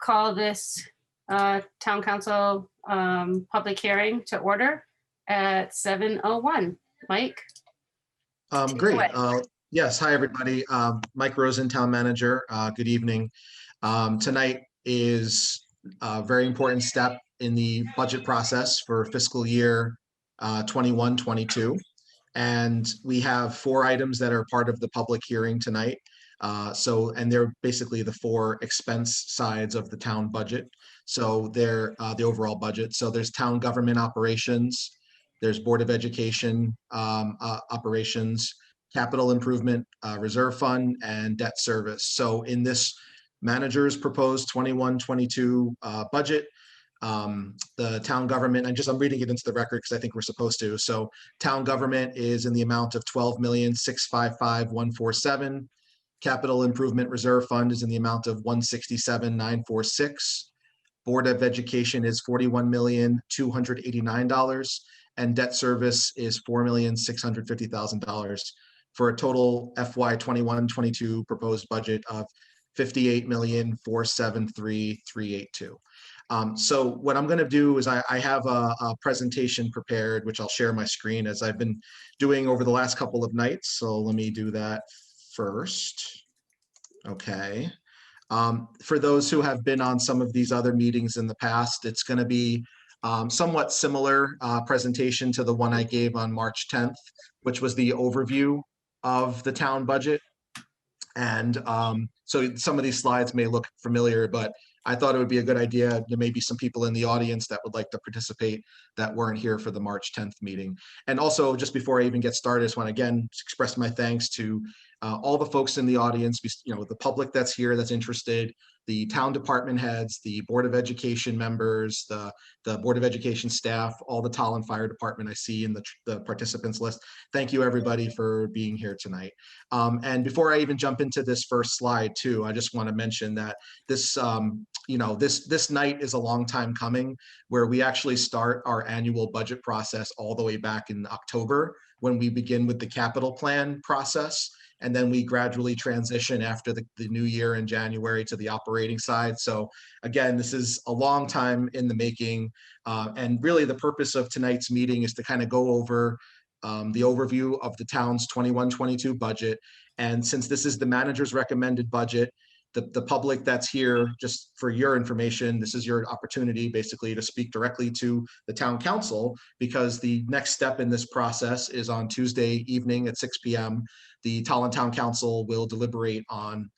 call this town council public hearing to order at 7:01. Mike? Take it Great. away. Yes. Hi, everybody. Mike Rosen, Town Manager. Good evening. Tonight is a very important step in the budget process for fiscal year 21-22. And we have 4 items that are part of the public hearing tonight. And they're basically the 4 expense sides of the town budget. So they're the overall budget. So there's town government operations, there's Board of Education operations, capital improvement reserve fund, and debt service. So in this manager's proposed 21-22 budget, the town government, I'm reading it into the record because I think we're supposed to. So town government is in the amount of 12,655,147. Capital improvement reserve fund is in the amount of 167,946. Board of Education is $41,289, and debt service is $4,650,000 for a total FY 21-22 proposed budget of $58,473,382. So what I'm going to do is I have a presentation prepared, which I'll share my screen as I've been doing over the last couple of nights. So let me do that first. Okay. For those who have been on some of these other meetings in the past, it's going to be somewhat similar presentation to the one I gave on March 10th, which was the overview of the town budget. And so some of these slides may look familiar, but I thought it would be a good idea. There may be some people in the audience that would like to participate that weren't here for the March 10th meeting. And also, just before I even get started, I just want to again express my thanks to all the folks in the audience, the public that's here that's interested, the town department heads, the Board of Education members, the Board of Education staff, all the Tolland Fire Department I see in the participants list. Thank you, everybody, for being here tonight. And before I even jump into this first slide, too, I just want to mention that this, this night is a long time coming, where we actually start our annual budget process all the way back in October, when we begin with the capital plan process. And then we gradually transition after the new year in January to the operating side. So again, this is a long time in the making. And really the purpose of tonight's meeting is to kind of go over the overview of the town's 21-22 budget. And since this is the manager's recommended budget, the public that's here, just for your information, this is your opportunity basically to speak directly to the town council, because the next step in this process is on Tuesday evening at 6 p.m. The Tolland Town Council will deliberate on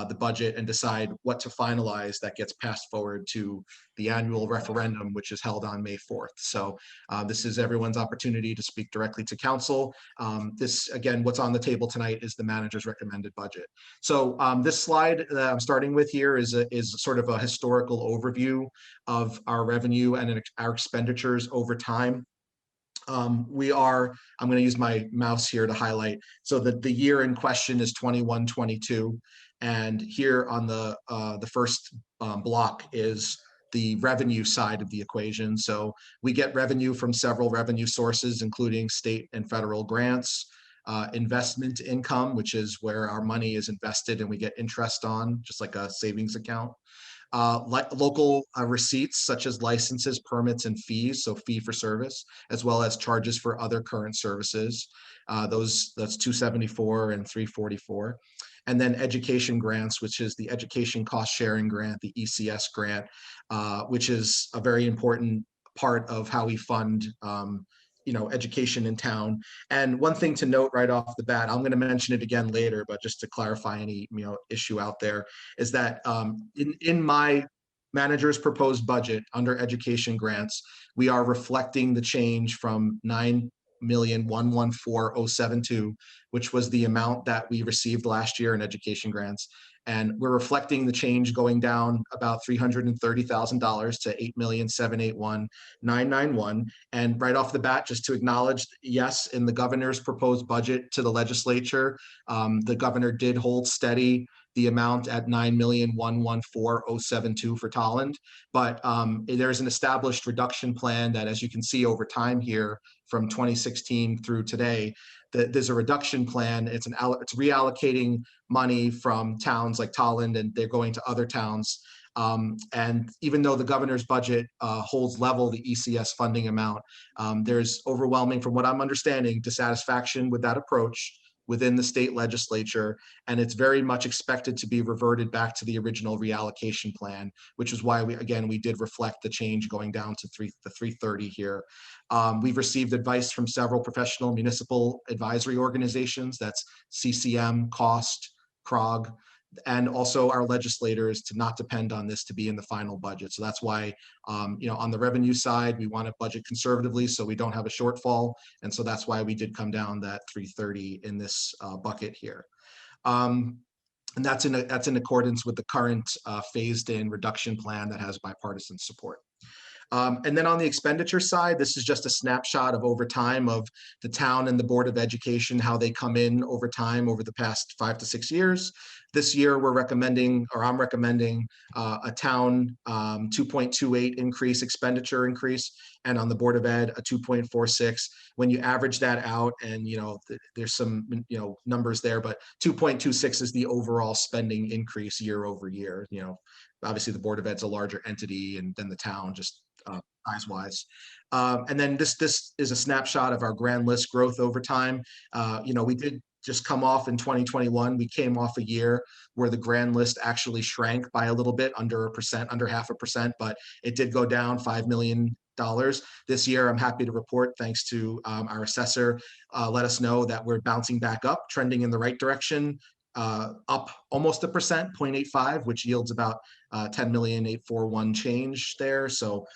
the budget and decide what to finalize that gets passed forward to the annual referendum, which is held on May 4th. So this is everyone's opportunity to speak directly to council. This, again, what's on the table tonight is the manager's recommended budget. So this slide that I'm starting with here is sort of a historical overview of our revenue and our expenditures over time. I'm going to use my mouse here to highlight. So the year in question is 21-22. And here on the first block is the revenue side of the equation. So we get revenue from several revenue sources, including state and federal grants, investment income, which is where our money is invested and we get interest on, just like a savings account. Local receipts such as licenses, permits, and fees, so fee for service, as well as charges for other current services. That's 274 and 344. And then education grants, which is the Education Cost Sharing Grant, the ECS grant, which is a very important part of how we fund education in town. And one thing to note right off the bat, I'm going to mention it again later, but just to clarify any issue out there, is that in my manager's proposed budget under education grants, we are reflecting the change from 9,114,072, which was the amount that we received last year in education grants. And we're reflecting the change going down about $330,000 to $8,781,991. And right off the bat, just to acknowledge, yes, in the governor's proposed budget to the legislature, the governor did hold steady the amount at 9,114,072 for Tolland. But there's an established reduction plan that, as you can see over time here from 2016 through today, there's a reduction plan. It's reallocating money from towns like Tolland, and they're going to other towns And even though the governor's budget holds level the ECS funding amount, there's overwhelming, from what I'm understanding, dissatisfaction with that approach within the state legislature, and it's very much expected to be reverted back to the original reallocation plan, which is why we did reflect the change going down to the 330 here. We've received advice from several professional municipal advisory organizations, that's CCM, COST, CROG, and also our legislators, to not depend on this to be in the final budget. So that's why, on the revenue side, we want to budget conservatively so we don't have a shortfall. And so that's why we did come down that 330 in this bucket here. And that's in accordance with the current phased-in reduction plan that has bipartisan support. And then on the expenditure side, this is just a snapshot of over time of the town and the Board of Education, how they come in over time over the past 5 to 6 years. This year, I'm recommending a town 2.28 expenditure increase, and on the Board of Ed, a 2.46. When you average that out, and there's some numbers there, but 2.26 is the overall spending increase year over year. Obviously the Board of Ed's a larger entity than the town, just size-wise. And then this is a snapshot of our grand list growth over time. We did just come off in 2021. We came off a year where the grand list actually shrank by a little bit, under 1%, under 0.5%, but it did go down $5 million. This year, I'm happy to report, thanks to our assessor, let us know that we're bouncing back up, trending in the right direction, up almost 1%, 0.85, which yields about 10,841,000 change there. So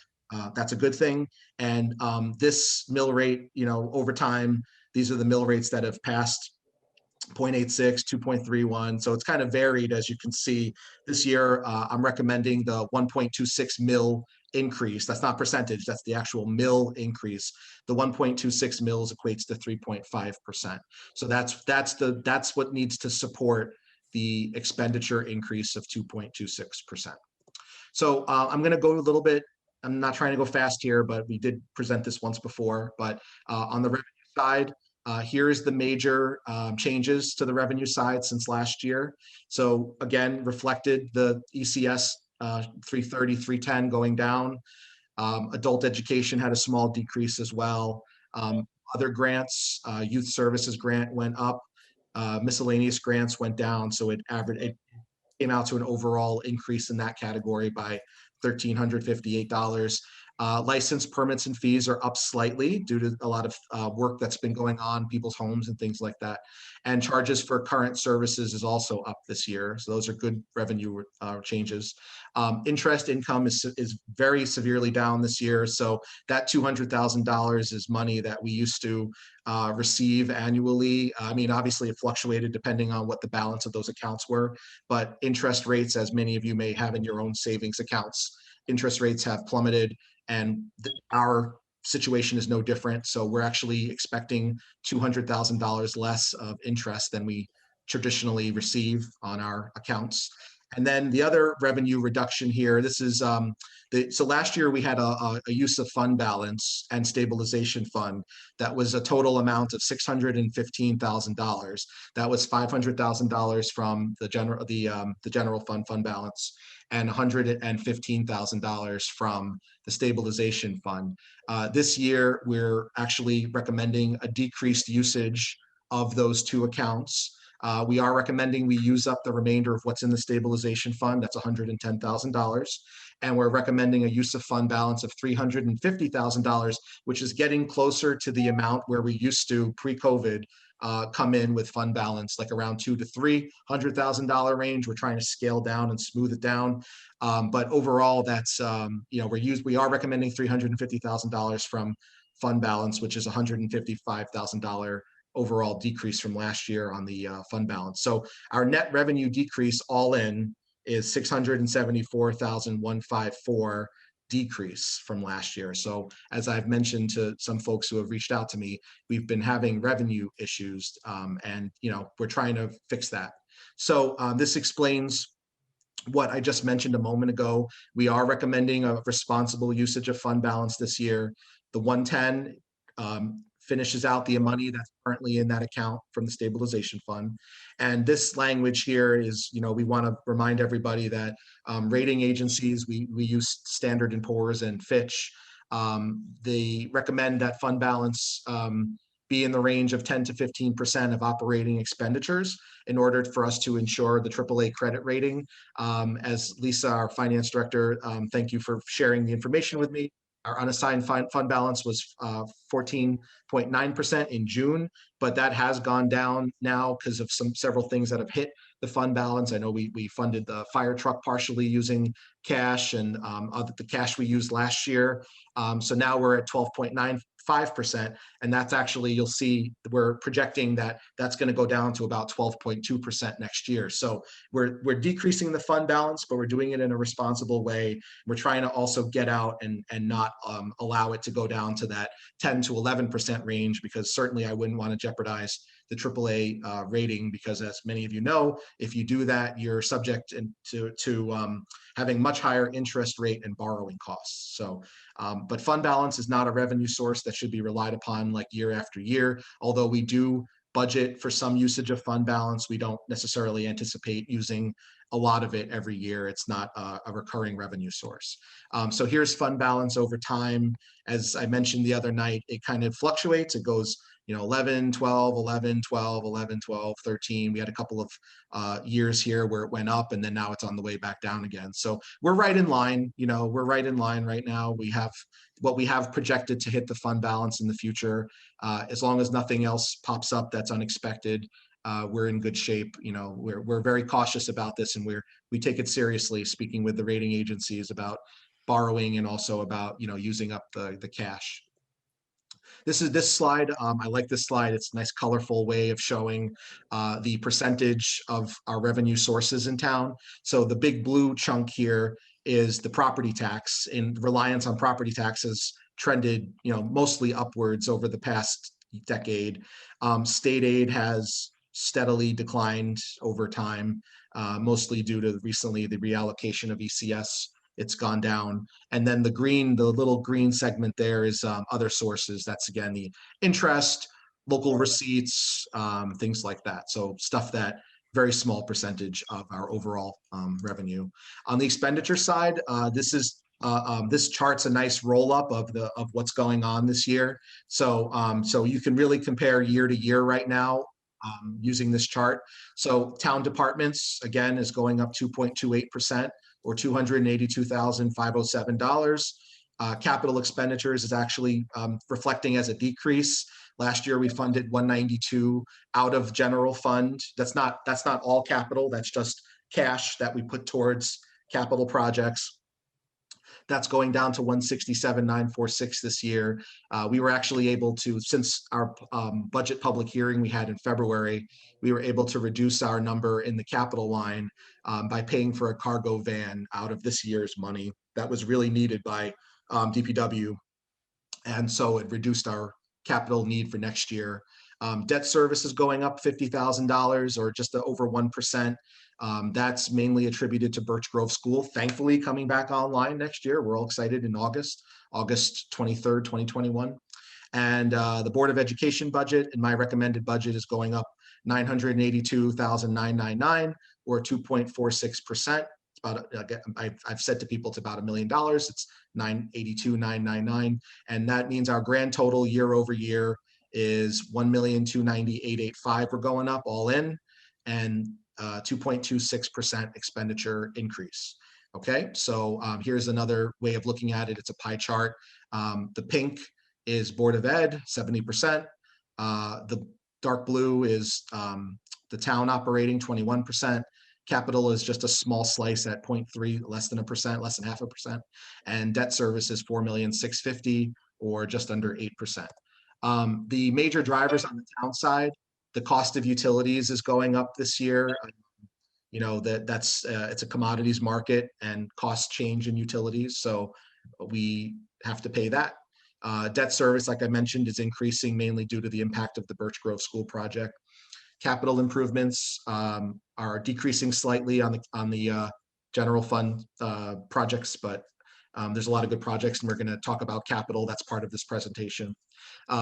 that's a good thing. And this mill rate, over time, these are the mill rates that have passed 0.86, 2.31. So it's kind of varied, as you can see. This year, I'm recommending the 1.26 mill increase. That's not percentage, that's the actual mill increase. The 1.26 mils equates to 3.5%. So that's what needs to support the expenditure increase of 2.26%. So I'm going to go a little bit, I'm not trying to go fast here, but we did present this once before. But on the revenue side, here's the major changes to the revenue side since last year. So again, reflected the ECS 330, 310 going down. Adult education had a small decrease as well. Other grants, youth services grant went up. Miscellaneous grants went down. So it came out to an overall increase in that category by $1,358. License permits and fees are up slightly due to a lot of work that's been going on, people's homes and things like that. And charges for current services is also up this year. So those are good revenue changes. Interest income is very severely down this year. So that $200,000 is money that we used to receive annually. I mean, obviously it fluctuated depending on what the balance of those accounts were, but interest rates, as many of you may have in your own savings accounts, interest rates have plummeted, and our situation is no different. So we're actually expecting $200,000 less of interest than we traditionally receive on our accounts. And then the other revenue reduction here, this is, so last year we had a use of fund balance and stabilization fund that was a total amount of $615,000. That was $500,000 from the general fund balance, and $115,000 from the stabilization fund. This year, we're actually recommending a decreased usage of those two accounts. We are recommending we use up the remainder of what's in the stabilization fund. That's $110,000. And we're recommending a use of fund balance of $350,000, which is getting closer to the amount where we used to pre-COVID come in with fund balance, like around $200,000 to $300,000 range. We're trying to scale down and smooth it down. But overall, that's, we are recommending $350,000 from fund balance, which is $155,000 overall decrease from last year on the fund balance. So our net revenue decrease all in is $674,154 decrease from last year. So as I've mentioned to some folks who have reached out to me, we've been having revenue issues, and we're trying to fix that. So this explains what I just mentioned a moment ago. We are recommending a responsible usage of fund balance this year. The 110 finishes out the money that's currently in that account from the stabilization fund. And this language here is, we want to remind everybody that rating agencies, we use Standard & Poor's and Fitch. They recommend that fund balance be in the range of 10 to 15% of operating expenditures in order for us to ensure the AAA credit rating. As Lisa, our finance director, thank you for sharing the information with me. Our unassigned fund balance was 14.9% in June, but that has gone down now because of several things that have hit the fund balance. I know we funded the fire truck partially using cash and the cash we used last year. So now we're at 12.95%, and that's actually, you'll see we're projecting that that's going to go down to about 12.2% next year. So we're decreasing the fund balance, but we're doing it in a responsible way. We're trying to also get out and not allow it to go down to that 10 to 11% range, because certainly I wouldn't want to jeopardize the AAA rating, because as many of you know, if you do that, you're subject to having much higher interest rate and borrowing costs. So, but fund balance is not a revenue source that should be relied upon like year after year. Although we do budget for some usage of fund balance, we don't necessarily anticipate using a lot of it every year. It's not a recurring revenue source. So here's fund balance over time. As I mentioned the other night, it kind of fluctuates. It goes 11, 12, 11, 12, 11, 12, 13. We had a couple of years here where it went up, and then now it's on the way back down again. So we're right in line. We're right in line right now. We have what we have projected to hit the fund balance in the future. As long as nothing else pops up that's unexpected, we're in good shape. We're very cautious about this, and we take it seriously, speaking with the rating agencies about borrowing and also about using up the cash. This slide, I like this slide. It's a nice colorful way of showing the percentage of our revenue sources in town. So the big blue chunk here is the property tax, and reliance on property taxes trended mostly upwards over the past decade. State aid has steadily declined over time, mostly due to recently the reallocation of ECS. It's gone down. And then the little green segment there is other sources. That's again the interest, local receipts, things like that. So stuff that very small percentage of our overall revenue. On the expenditure side, this chart's a nice roll up of what's going on this year. So you can really compare year to year right now using this chart. So town departments again is going up 2.28%. Or $282,507. Capital expenditures is actually reflecting as a decrease. Last year we funded 192 out of general fund. That's not all capital. That's just cash that we put towards capital projects. That's going down to 167,946 this year. We were actually able to, since our budget public hearing we had in February, we were able to reduce our number in the capital line by paying for a cargo van out of this year's money. That was really needed by DPW. And so it reduced our capital need for next year. Debt service is going up $50,000 or just over 1%. That's mainly attributed to Birch Grove School, thankfully coming back online next year. We're all excited in August 23rd, 2021. And the Board of Education budget and my recommended budget is going up $982,999 or 2.46%. It's about, I've said to people it's about $1 million. It's $982,999. And that means our grand total year over year is $1,290,885. We're going up all in, and 2.26% expenditure increase. Okay, so here's another way of looking at it. It's a pie chart. The pink is Board of Ed, 70%. The dark blue is the town operating, 21%. Capital is just a small slice at 0.3, less than 1%, less than 0.5%. And debt service is $4,650,000 or just under 8%. The major drivers on the town side, the cost of utilities is going up this year. It's a commodities market and costs change in utilities, so we have to pay that. Debt service, like I mentioned, is increasing mainly due to the impact of the Birch Grove School project. Capital improvements are decreasing slightly on the general fund projects, but there's a lot of good projects, and we're going to talk about capital. That's part of this presentation.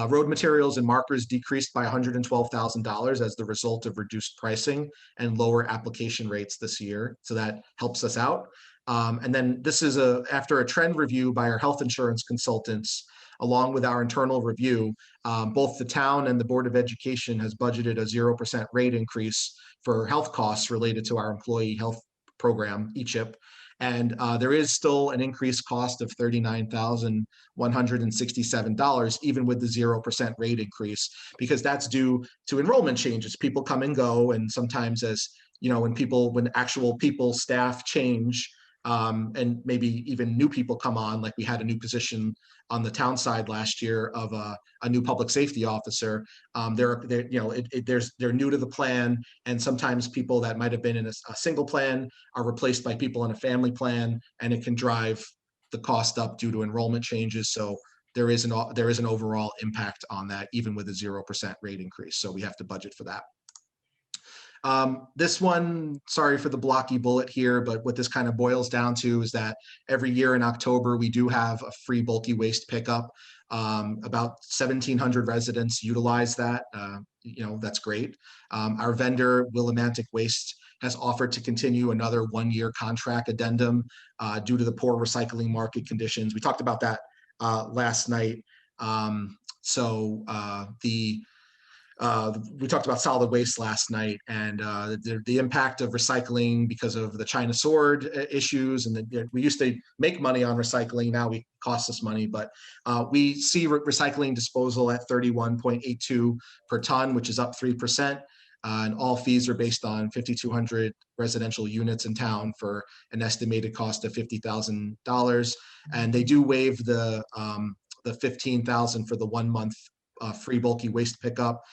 Road materials and markers decreased by $112,000 as the result of reduced pricing and lower application rates this year. So that helps us out. And then this is after a trend review by our health insurance consultants, along with our internal review, both the town and the Board of Education has budgeted a 0% rate increase for health costs related to our employee health program, ECHIP. And there is still an increased cost of $39,167, even with the 0% rate increase, because that's due to enrollment changes. People come and go, and sometimes as you know, when actual people, staff change, and maybe even new people come on, like we had a new position on the town side last year of a new public safety officer. They're new to the plan, and sometimes people that might have been in a single plan are replaced by people in a family plan, and it can drive the cost up due to enrollment changes. So there is an overall impact on that, even with a 0% rate increase. So we have to budget for that. This one, sorry for the blocky bullet here, but what this kind of boils down to is that every year in October, we do have a free bulky waste pickup. About 1,700 residents utilize that. That's great. Our vendor, Willimantic Waste, has offered to continue another 1-year contract addendum due to the poor recycling market conditions. We talked about that last night. We talked about solid waste last night, and the impact of recycling because of the China sword issues, and we used to make money on recycling. Now it costs us money, but we see recycling disposal at 31.82 per ton, which is up 3%. And all fees are based on 5,200 residential units in town for an estimated cost of $50,000. And they do waive the $15,000 for the 1 month free bulky waste pickup.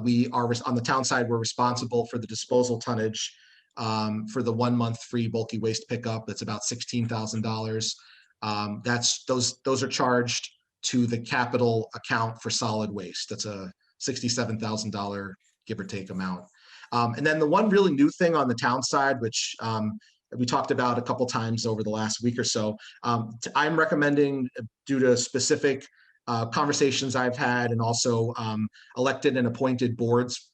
We are on the town side, we're responsible for the disposal tonnage for the 1 month free bulky waste pickup. That's about $16,000. Those are charged to the capital account for solid waste. That's a $67,000 give or take amount. And then the one really new thing on the town side, which we talked about a couple times over the last week or so, I'm recommending, due to specific conversations I've had, and also elected and appointed boards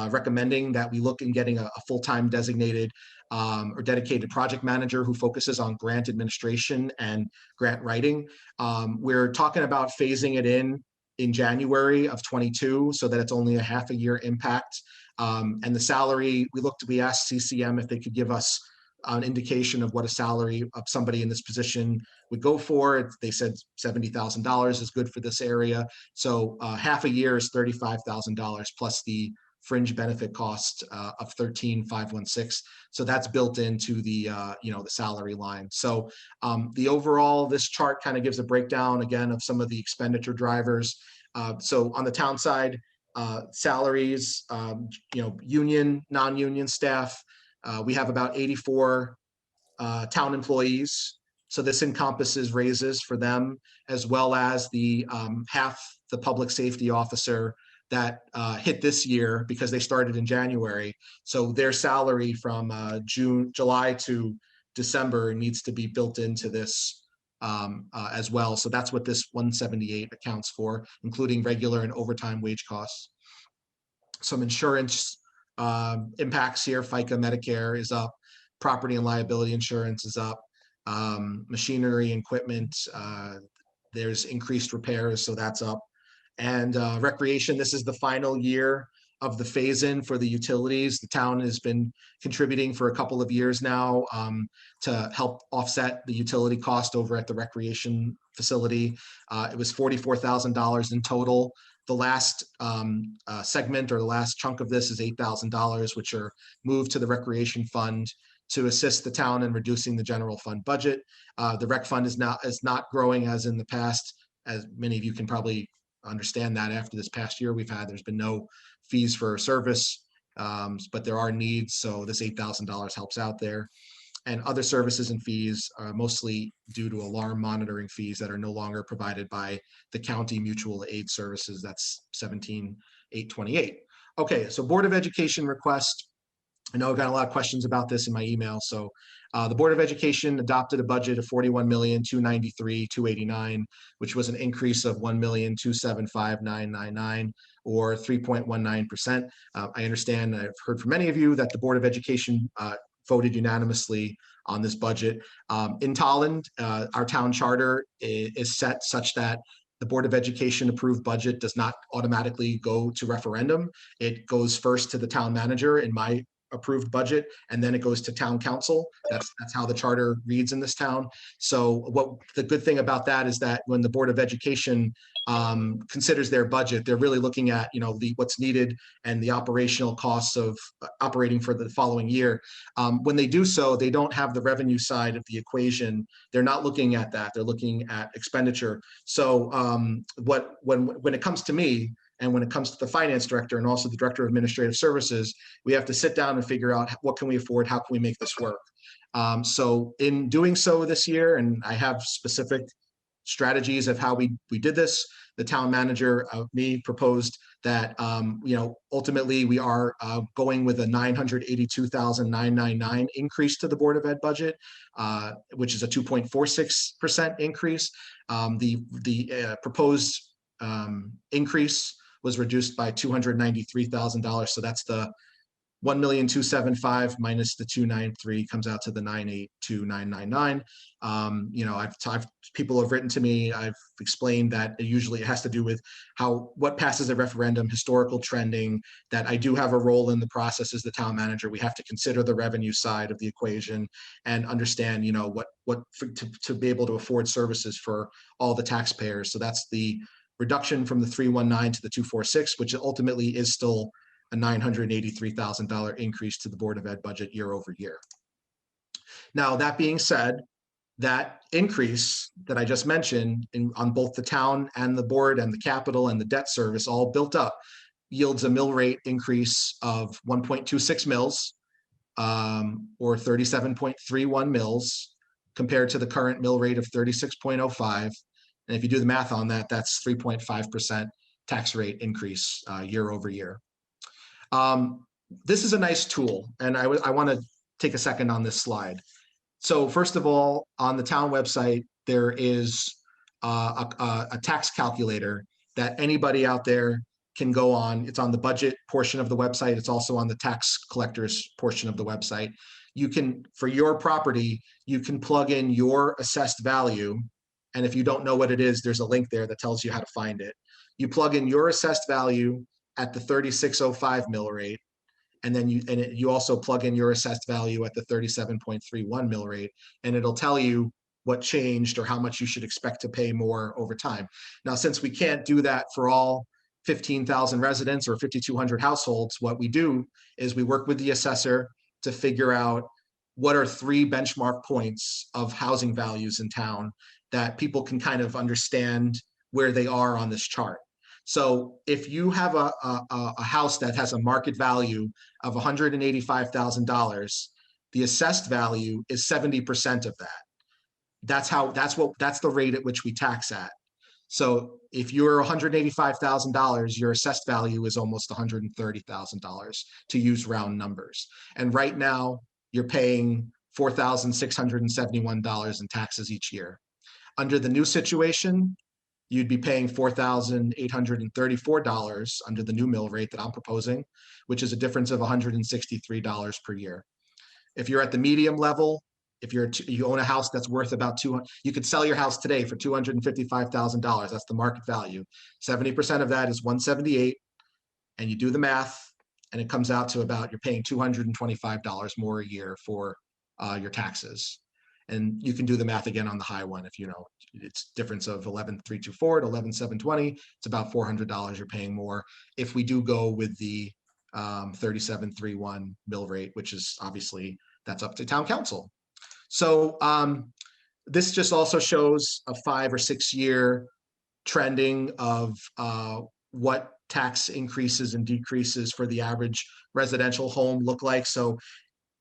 recommending that we look in getting a full-time designated or dedicated project manager who focuses on grant administration and grant writing. We're talking about phasing it in January of 22, so that it's only a half a year impact. And the salary, we asked CCM if they could give us an indication of what a salary of somebody in this position would go for. They said $70,000 is good for this area. So half a year is $35,000 plus the fringe benefit cost of $13,516. So that's built into the the salary line. So this chart kind of gives a breakdown again of some of the expenditure drivers. So on the town side, salaries, union, non-union staff, we have about 84 town employees. So this encompasses raises for them, as well as the half the public safety officer that hit this year because they started in January. So their salary from July to December needs to be built into this as well. So that's what this 178 accounts for, including regular and overtime wage costs. Some insurance impacts here. FICA, Medicare is up. Property and liability insurance is up. Machinery and equipment, there's increased repairs, so that's up. And recreation, this is the final year of the phase-in for the utilities. The town has been contributing for a couple of years now to help offset the utility cost over at the recreation facility. It was $44,000 in total. The last segment, or the last chunk of this, is $8,000, which are moved to the recreation fund to assist the town in reducing the general fund budget. The rec fund is not growing as in the past, as many of you can probably understand that after this past year there's been no fees for service, but there are needs, so this $8,000 helps out there. And other services and fees are mostly due to alarm monitoring fees that are no longer provided by the county mutual aid services. That's $17,828. Okay, so Board of Education request. I know I've got a lot of questions about this in my email. So the Board of Education adopted a budget of 41,293,289, which was an increase of 1,275,999, or 3.19%. I understand, I've heard from many of you that the Board of Education voted unanimously on this budget. In Tolland, our town charter is set such that the Board of Education approved budget does not automatically go to referendum. It goes first to the town manager in my approved budget, and then it goes to town council. That's how the charter reads in this town. So what the good thing about that is that when the Board of Education considers their budget, they're really looking at, what's needed and the operational costs of operating for the following year. When they do so, they don't have the revenue side of the equation. They're not looking at that. They're looking at expenditure. So when it comes to me, and when it comes to the finance director and also the director of administrative services, we have to sit down and figure out what can we afford, how can we make this work. So in doing so this year, and I have specific strategies of how we did this, the town manager, me, proposed that ultimately we are going with a $982,999 increase to the Board of Ed budget, which is a 2.46% increase. The proposed increase was reduced by $293,000. So that's the 1,275,000 minus the 293 comes out to the 982,999. People have written to me. I've explained that it has to do with what passes a referendum, historical trending. That I do have a role in the process as the town manager. We have to consider the revenue side of the equation and understand, to be able to afford services for all the taxpayers. So that's the reduction from the 319 to the 246, which ultimately is still a $983,000 increase to the Board of Ed budget year over year. Now, that being said, that increase that I just mentioned on both the town and the board and the capital and the debt service all built up yields a mill rate increase of 1.26 mils, or 37.31 mils, compared to the current mill rate of 36.05. And if you do the math on that, that's 3.5% tax rate increase year over year. This is a nice tool, and I want to take a second on this slide. So first of all, on the town website, there is a tax calculator that anybody out there can go on. It's on the budget portion of the website. It's also on the tax collectors portion of the website. You can, for your property, you can plug in your assessed value. And if you don't know what it is, there's a link there that tells you how to find it. You plug in your assessed value at the 3605 mill rate, and then you also plug in your assessed value at the 37.31 mill rate, and it'll tell you what changed or how much you should expect to pay more over time. Now, since we can't do that for all 15,000 residents or 5,200 households, what we do is we work with the assessor to figure out what are 3 benchmark points of housing values in town that people can kind of understand where they are on this chart. So if you have a house that has a market value of $185,000, the assessed value is 70% of that. That's the rate at which we tax at. So if you're $185,000, your assessed value is almost $130,000, to use round numbers. And right now you're paying $4,671 in taxes each year. Under the new situation, you'd be paying $4,834 under the new mill rate that I'm proposing, which is a difference of $163 per year. If you're at the medium level, if you own a house that's worth about you could sell your house today for $255,000. That's the market value. 70% of that is $178, and you do the math, and it comes out to about, you're paying $225 more a year for your taxes. And you can do the math again on the high one. If it's difference of 11,324 to 11,720, it's about $400 you're paying more if we do go with the 37.31 mill rate, which is obviously, that's up to town council. So this just also shows a 5 or 6 year trending of what tax increases and decreases for the average residential home look like. So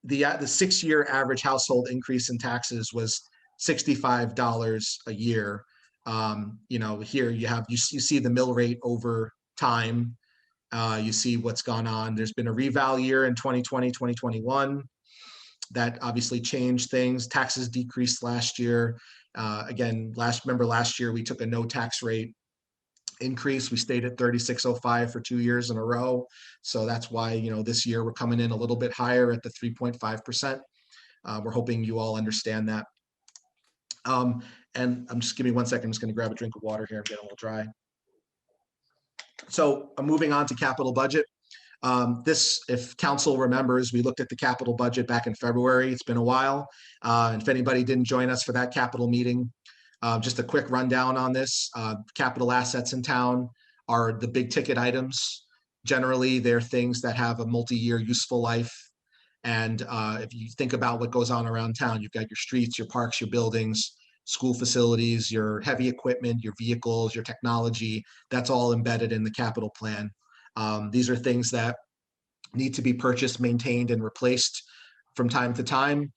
the 6 year average household increase in taxes was $65 a year. Here you see the mill rate over time. You see what's gone on. There's been a reval year in 2020, 2021. That obviously changed things. Taxes decreased last year. Again, remember last year we took a no tax rate increase. We stayed at 3605 for 2 years in a row. So that's why, this year we're coming in a little bit higher at the 3.5%. We're hoping you all understand that. And give me 1 second. I'm just going to grab a drink of water here. I'm getting a little dry. So I'm moving on to capital budget. If council remembers, we looked at the capital budget back in February. It's been a while. And if anybody didn't join us for that capital meeting, just a quick rundown on this. Capital assets in town are the big ticket items. Generally, they're things that have a multi-year useful life. And if you think about what goes on around town, you've got your streets, your parks, your buildings, school facilities, your heavy equipment, your vehicles, your technology. That's all embedded in the capital plan. These are things that need to be purchased, maintained, and replaced from time to time.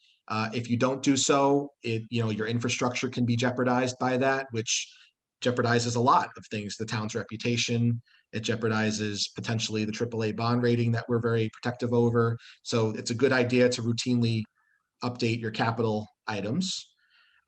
If you don't do so, your infrastructure can be jeopardized by that, which jeopardizes a lot of things. The town's reputation, it jeopardizes potentially the AAA bond rating that we're very protective over. So it's a good idea to routinely update your capital items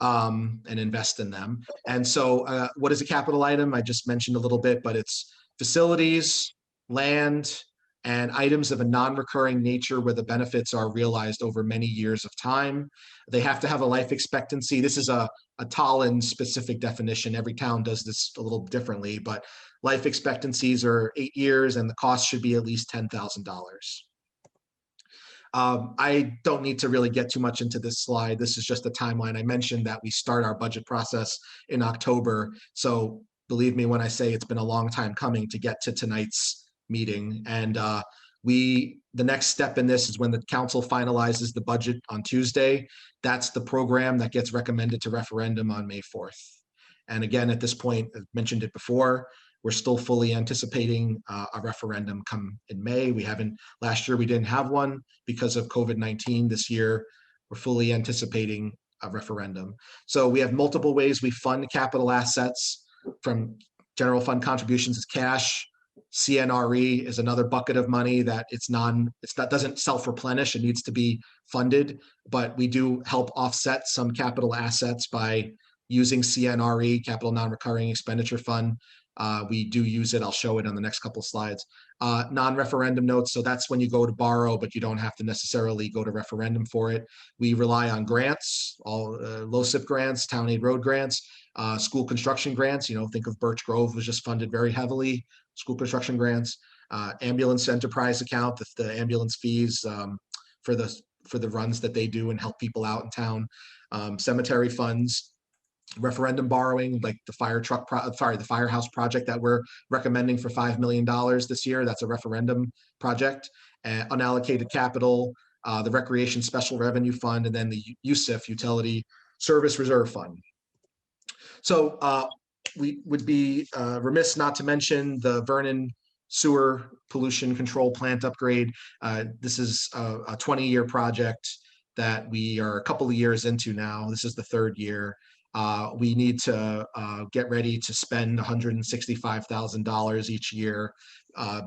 and invest in them. And so what is a capital item? I just mentioned a little bit, but it's facilities, land, and items of a non-recurring nature where the benefits are realized over many years of time. They have to have a life expectancy. This is a Tolland specific definition. Every town does this a little differently, but life expectancies are 8 years and the cost should be at least $10,000. I don't need to really get too much into this slide. This is just a timeline. I mentioned that we start our budget process in October. So believe me when I say it's been a long time coming to get to tonight's meeting. And the next step in this is when the council finalizes the budget on Tuesday. That's the program that gets recommended to referendum on May 4th. And again, at this point, I've mentioned it before, we're still fully anticipating a referendum come in May. Last year we didn't have one because of COVID-19. This year, we're fully anticipating a referendum. So we have multiple ways we fund capital assets, from general fund contributions as cash. CNRE is another bucket of money that doesn't self-replenish. It needs to be funded, but we do help offset some capital assets by using CNRE, Capital Non-Recurring Expenditure Fund. We do use it. I'll show it on the next couple of slides. Non-referendum notes. So that's when you go to borrow, but you don't have to necessarily go to referendum for it. We rely on grants, all LoCIP grants, town aid road grants, school construction grants. Think of Birch Grove was just funded very heavily. School construction grants, ambulance enterprise account, the ambulance fees for the runs that they do and help people out in town. Cemetery funds. Referendum borrowing, like the the firehouse project that we're recommending for $5 million this year. That's a referendum project. Unallocated capital, the Recreation Special Revenue Fund, and then the USIF, Utility Service Reserve Fund. So we would be remiss not to mention the Vernon sewer pollution control plant upgrade. This is a 20-year project that we are a couple of years into now. This is the third year. We need to get ready to spend $165,000 each year,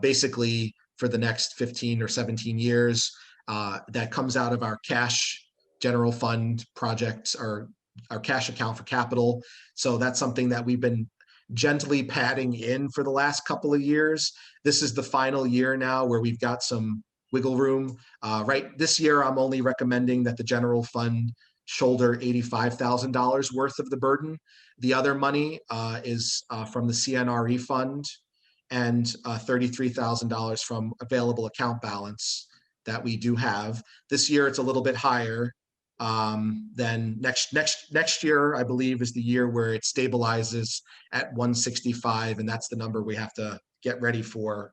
basically for the next 15 or 17 years. That comes out of our cash general fund projects, or our cash account for capital. So that's something that we've been gently padding in for the last couple of years. This is the final year now where we've got some wiggle room. Right this year, I'm only recommending that the general fund shoulder $85,000 worth of the burden. The other money is from the CNRE fund, and $33,000 from available account balance that we do have. This year it's a little bit higher. Then next year, I believe, is the year where it stabilizes at 165, and that's the number we have to get ready for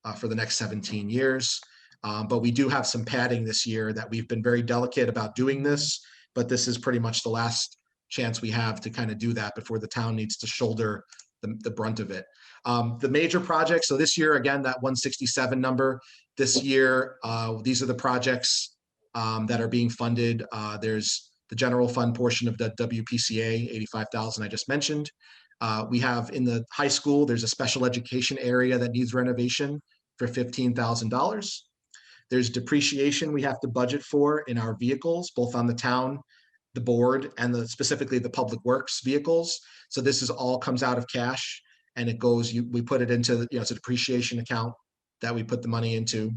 the next 17 years. But we do have some padding this year that we've been very delicate about doing this, but this is pretty much the last chance we have to kind of do that before the town needs to shoulder the brunt of it. The major projects, so this year, again, that 167 number, this year, these are the projects that are being funded. There's the general fund portion of the WPCA, 85,000 I just mentioned. We have in the high school, there's a special education area that needs renovation for $15,000. There's depreciation we have to budget for in our vehicles, both on the town, the board, and specifically the public works vehicles. So this is all comes out of cash, and it goes, we put it into, it's a depreciation account that we put the money into.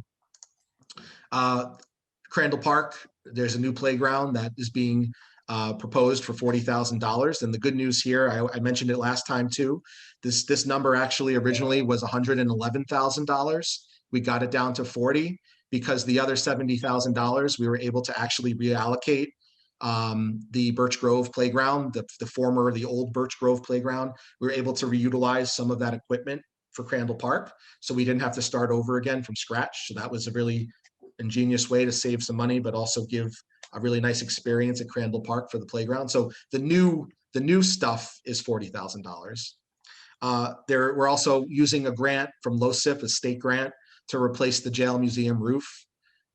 Crandall Park, there's a new playground that is being proposed for $40,000. And the good news here, I mentioned it last time too, this number actually originally was $111,000. We got it down to 40 because the other $70,000 we were able to actually reallocate the Birch Grove playground, the old Birch Grove playground. We were able to reutilize some of that equipment for Crandall Park. So we didn't have to start over again from scratch. So that was a really ingenious way to save some money, but also give a really nice experience at Crandall Park for the playground. So the new stuff is $40,000. We're also using a grant from LoSiP, a state grant, to replace the jail museum roof.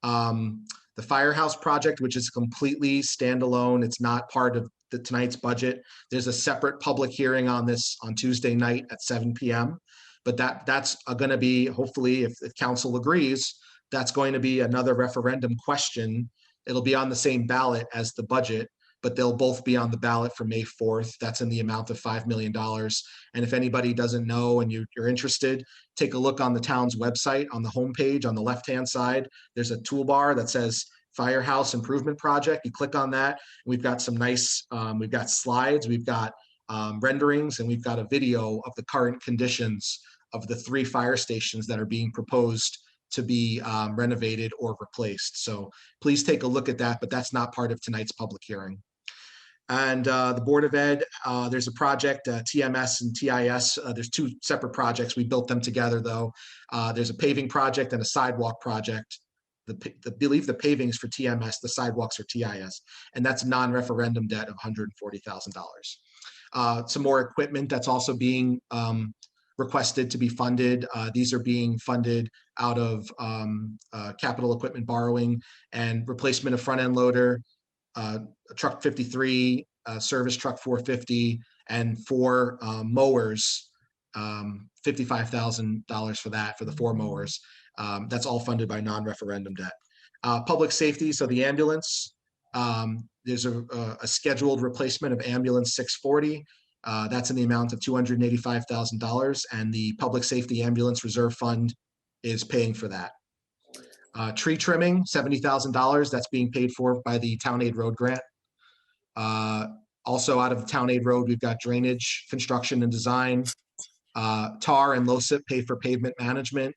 The firehouse project, which is completely standalone, it's not part of tonight's budget. There's a separate public hearing on this on Tuesday night at 7 p.m. But that's going to be, hopefully, if council agrees, that's going to be another referendum question. It'll be on the same ballot as the budget, but they'll both be on the ballot for May 4th. That's in the amount of $5 million. And if anybody doesn't know and you're interested, take a look on the town's website on the homepage on the left-hand side. There's a toolbar that says Firehouse Improvement Project. You click on that. We've got some nice, we've got slides, we've got renderings, and we've got a video of the current conditions of the 3 fire stations that are being proposed to be renovated or replaced. So please take a look at that, but that's not part of tonight's public hearing. And the Board of Ed, there's a project, TMS and TIS. There's 2 separate projects. We built them together though. There's a paving project and a sidewalk project. I believe the paving is for TMS, the sidewalks are TIS, and that's non-referendum debt of $140,000. Some more equipment that's also being requested to be funded. These are being funded out of capital equipment borrowing and replacement of front end loader, truck 53, service truck 450, and 4 mowers, $55,000 for that, for the 4 mowers. That's all funded by non-referendum debt. Public safety, so the ambulance, there's a scheduled replacement of ambulance 640. That's in the amount of $285,000, and the Public Safety Ambulance Reserve Fund is paying for that. Tree trimming, $70,000. That's being paid for by the Town Aid Road grant. Also out of the Town Aid Road, we've got drainage, construction and design. TAR and LoSiP pay for pavement management.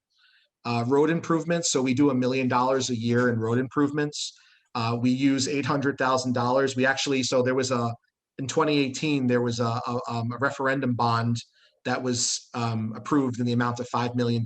Road improvements, so we do $1 million a year in road improvements. We use $800,000. We actually, so there was in 2018, there was a referendum bond that was approved in the amount of $5 million.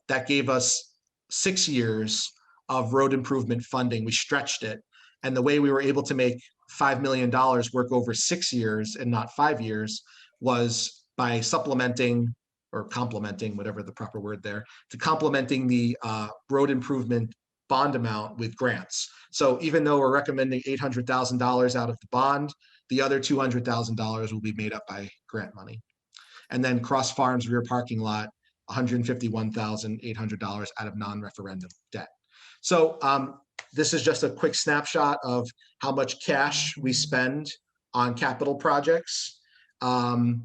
That gave us 6 years of road improvement funding. We stretched it. And the way we were able to make $5 million work over 6 years and not 5 years was by supplementing or complementing, whatever the proper word there, to complementing the road improvement bond amount with grants. So even though we're recommending $800,000 out of the bond, the other $200,000 will be made up by grant money. And then Cross Farms rear parking lot, $151,800 out of non-referendum debt. So this is just a quick snapshot of how much cash we spend on capital projects over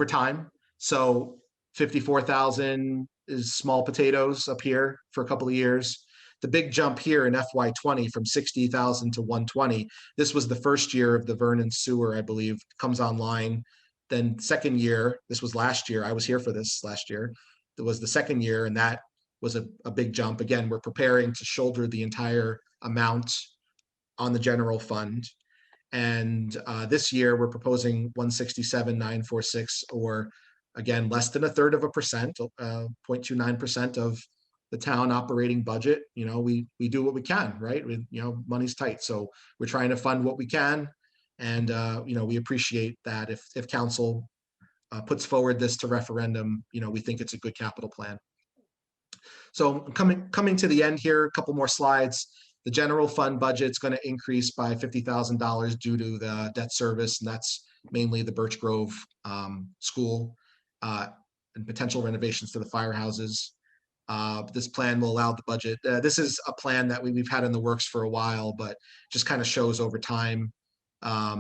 time. So 54,000 is small potatoes up here for a couple of years. The big jump here in FY20 from 60,000 to 120. This was the first year of the Vernon sewer, I believe, comes online. Then second year, this was last year. I was here for this last year. It was the second year, and that was a big jump. Again, we're preparing to shoulder the entire amount on the general fund. And this year, we're proposing 167,946, or again, less than 1/3%, 0.29% of the town operating budget. You know, we do what we can, right? Money's tight, so we're trying to fund what we can, and we appreciate that if council puts forward this to referendum, we think it's a good capital plan. So coming to the end here, a couple more slides. The general fund budget is going to increase by $50,000 due to the debt service, and that's mainly the Birch Grove school. and potential renovations to the firehouses. This plan will allow the budget. This is a plan that we've had in the works for a while, but just kind of shows over time. I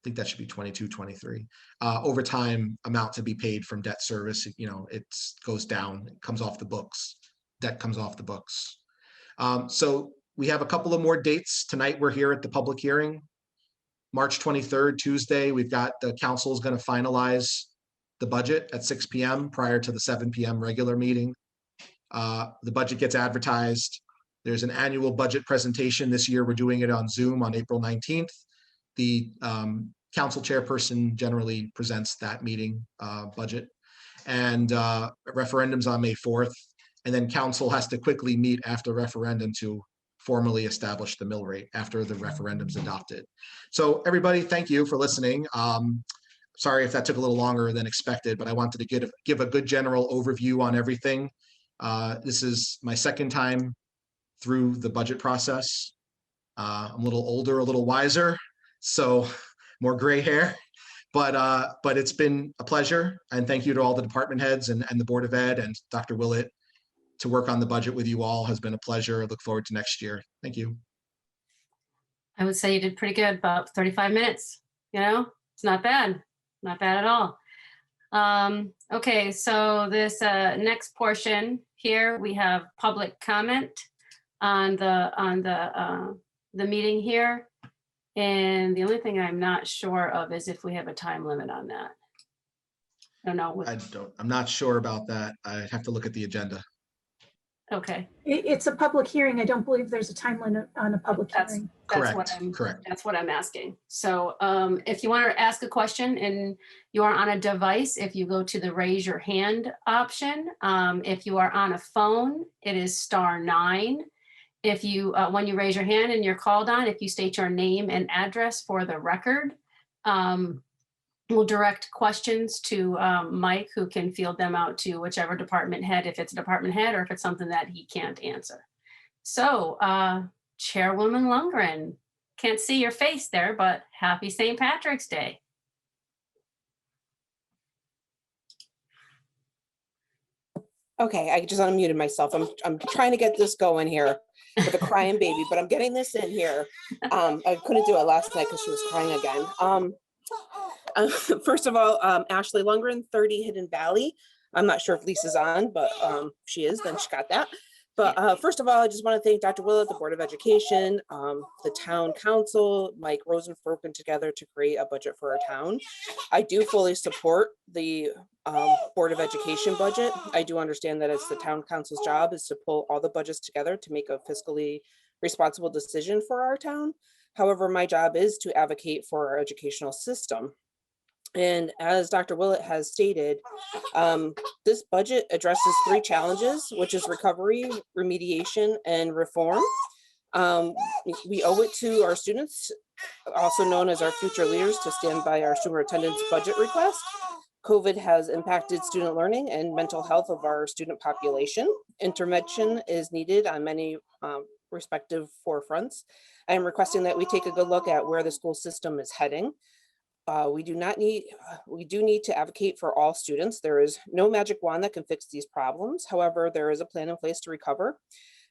think that should be 22, 23. Over time, amount to be paid from debt service, it goes down, it comes off the books. Debt comes off the books. So we have a couple of more dates. Tonight, we're here at the public hearing. March 23rd, Tuesday, we've got the council is going to finalize the budget at 6 p.m. prior to the 7 p.m. regular meeting. The budget gets advertised. There's an annual budget presentation. This year, we're doing it on Zoom on April 19th. The council chairperson generally presents that meeting budget, and referendums on May 4th. And then council has to quickly meet after referendum to formally establish the mill rate after the referendum's adopted. So everybody, thank you for listening. Sorry if that took a little longer than expected, but I wanted to give a good general overview on everything. This is my second time through the budget process. I'm a little older, a little wiser, so more gray hair, but it's been a pleasure. And thank you to all the department heads and the Board of Ed and Dr. Willett. To work on the budget with you all has been a pleasure. I look forward to next year. Thank you. I would say you did pretty good, about 35 minutes. It's not bad, not bad at all. Okay, so this next portion here, we have public comment on the meeting here. And the only thing I'm not sure of is if we have a time limit on that. I don't know. I'm not sure about that. I have to look at the agenda. Okay. It's a public hearing. I don't believe there's a time limit on a public hearing. Correct. That's what I'm asking. So if you want to ask a question and you are on a device, if you go to the raise your hand option, if you are on a phone, it is *9. If you, when you raise your hand and you're called on, if you state your name and address for the record, we'll direct questions to Mike, who can field them out to whichever department head, if it's a department head or if it's something that he can't answer. So Chairwoman Lundgren, can't see your face there, but happy St. Patrick's Day. Okay, I just unmuted myself. I'm trying to get this going here with a crying baby, but I'm getting this in here. I couldn't do it last night because she was crying again. First of all, Ashley Lundgren, 30 Hidden Valley. I'm not sure if Lisa's on, but she is, then she got that. But first of all, I just want to thank Dr. Willett, the Board of Education, the Town Council, Mike Rosen for working together to create a budget for our town. I do fully support the Board of Education budget. I do understand that it's the Town Council's job is to pull all the budgets together to make a fiscally responsible decision for our town. However, my job is to advocate for our educational system. And as Dr. Willett has stated, this budget addresses 3 challenges, which is recovery, remediation, and reform. We owe it to our students, also known as our future leaders, to stand by our superintendent's budget request. COVID has impacted student learning and mental health of our student population. Intervention is needed on many respective forefronts. I am requesting that we take a good look at where the school system is heading. We do need to advocate for all students. There is no magic wand that can fix these problems. However, there is a plan in place to recover.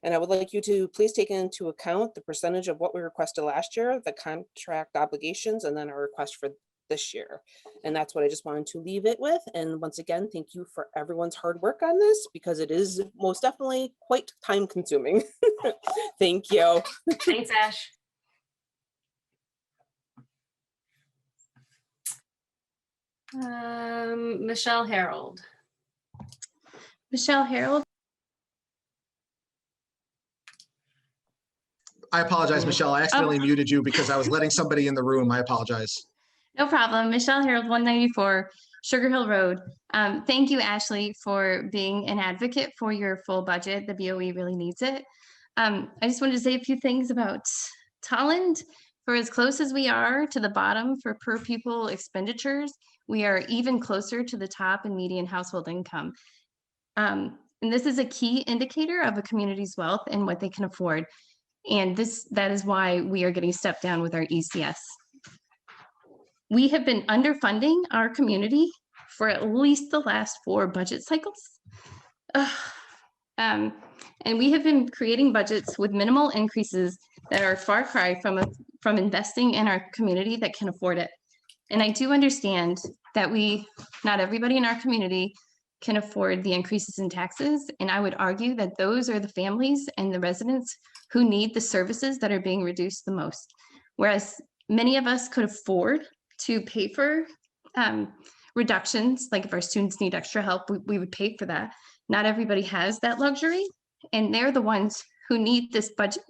And I would like you to please take into account the percentage of what we requested last year, the contract obligations, and then our request for this year. And that's what I just wanted to leave it with. And once again, thank you for everyone's hard work on this, because it is most definitely quite time consuming. Thank you. Thanks, Ash. Michelle Harold. Michelle Harold. I apologize, Michelle. I accidentally muted you because I was letting somebody in the room. I apologize. No problem. Michelle Harold, 194 Sugar Hill Road. Thank you, Ashley, for being an advocate for your full budget. The BOE really needs it. I just wanted to say a few things about Tolland. For as close as we are to the bottom for per pupil expenditures, we are even closer to the top in median household income. And this is a key indicator of a community's wealth and what they can afford. And that is why we are getting stepped down with our ECS. We have been underfunding our community for at least the last 4 budget cycles. Ugh. And we have been creating budgets with minimal increases that are a far cry from investing in our community that can afford it. And I do understand that not everybody in our community can afford the increases in taxes. And I would argue that those are the families and the residents who need the services that are being reduced the most. Whereas many of us could afford to pay for reductions, like if our students need extra help, we would pay for that. Not everybody has that luxury, and they're the ones who need this budget.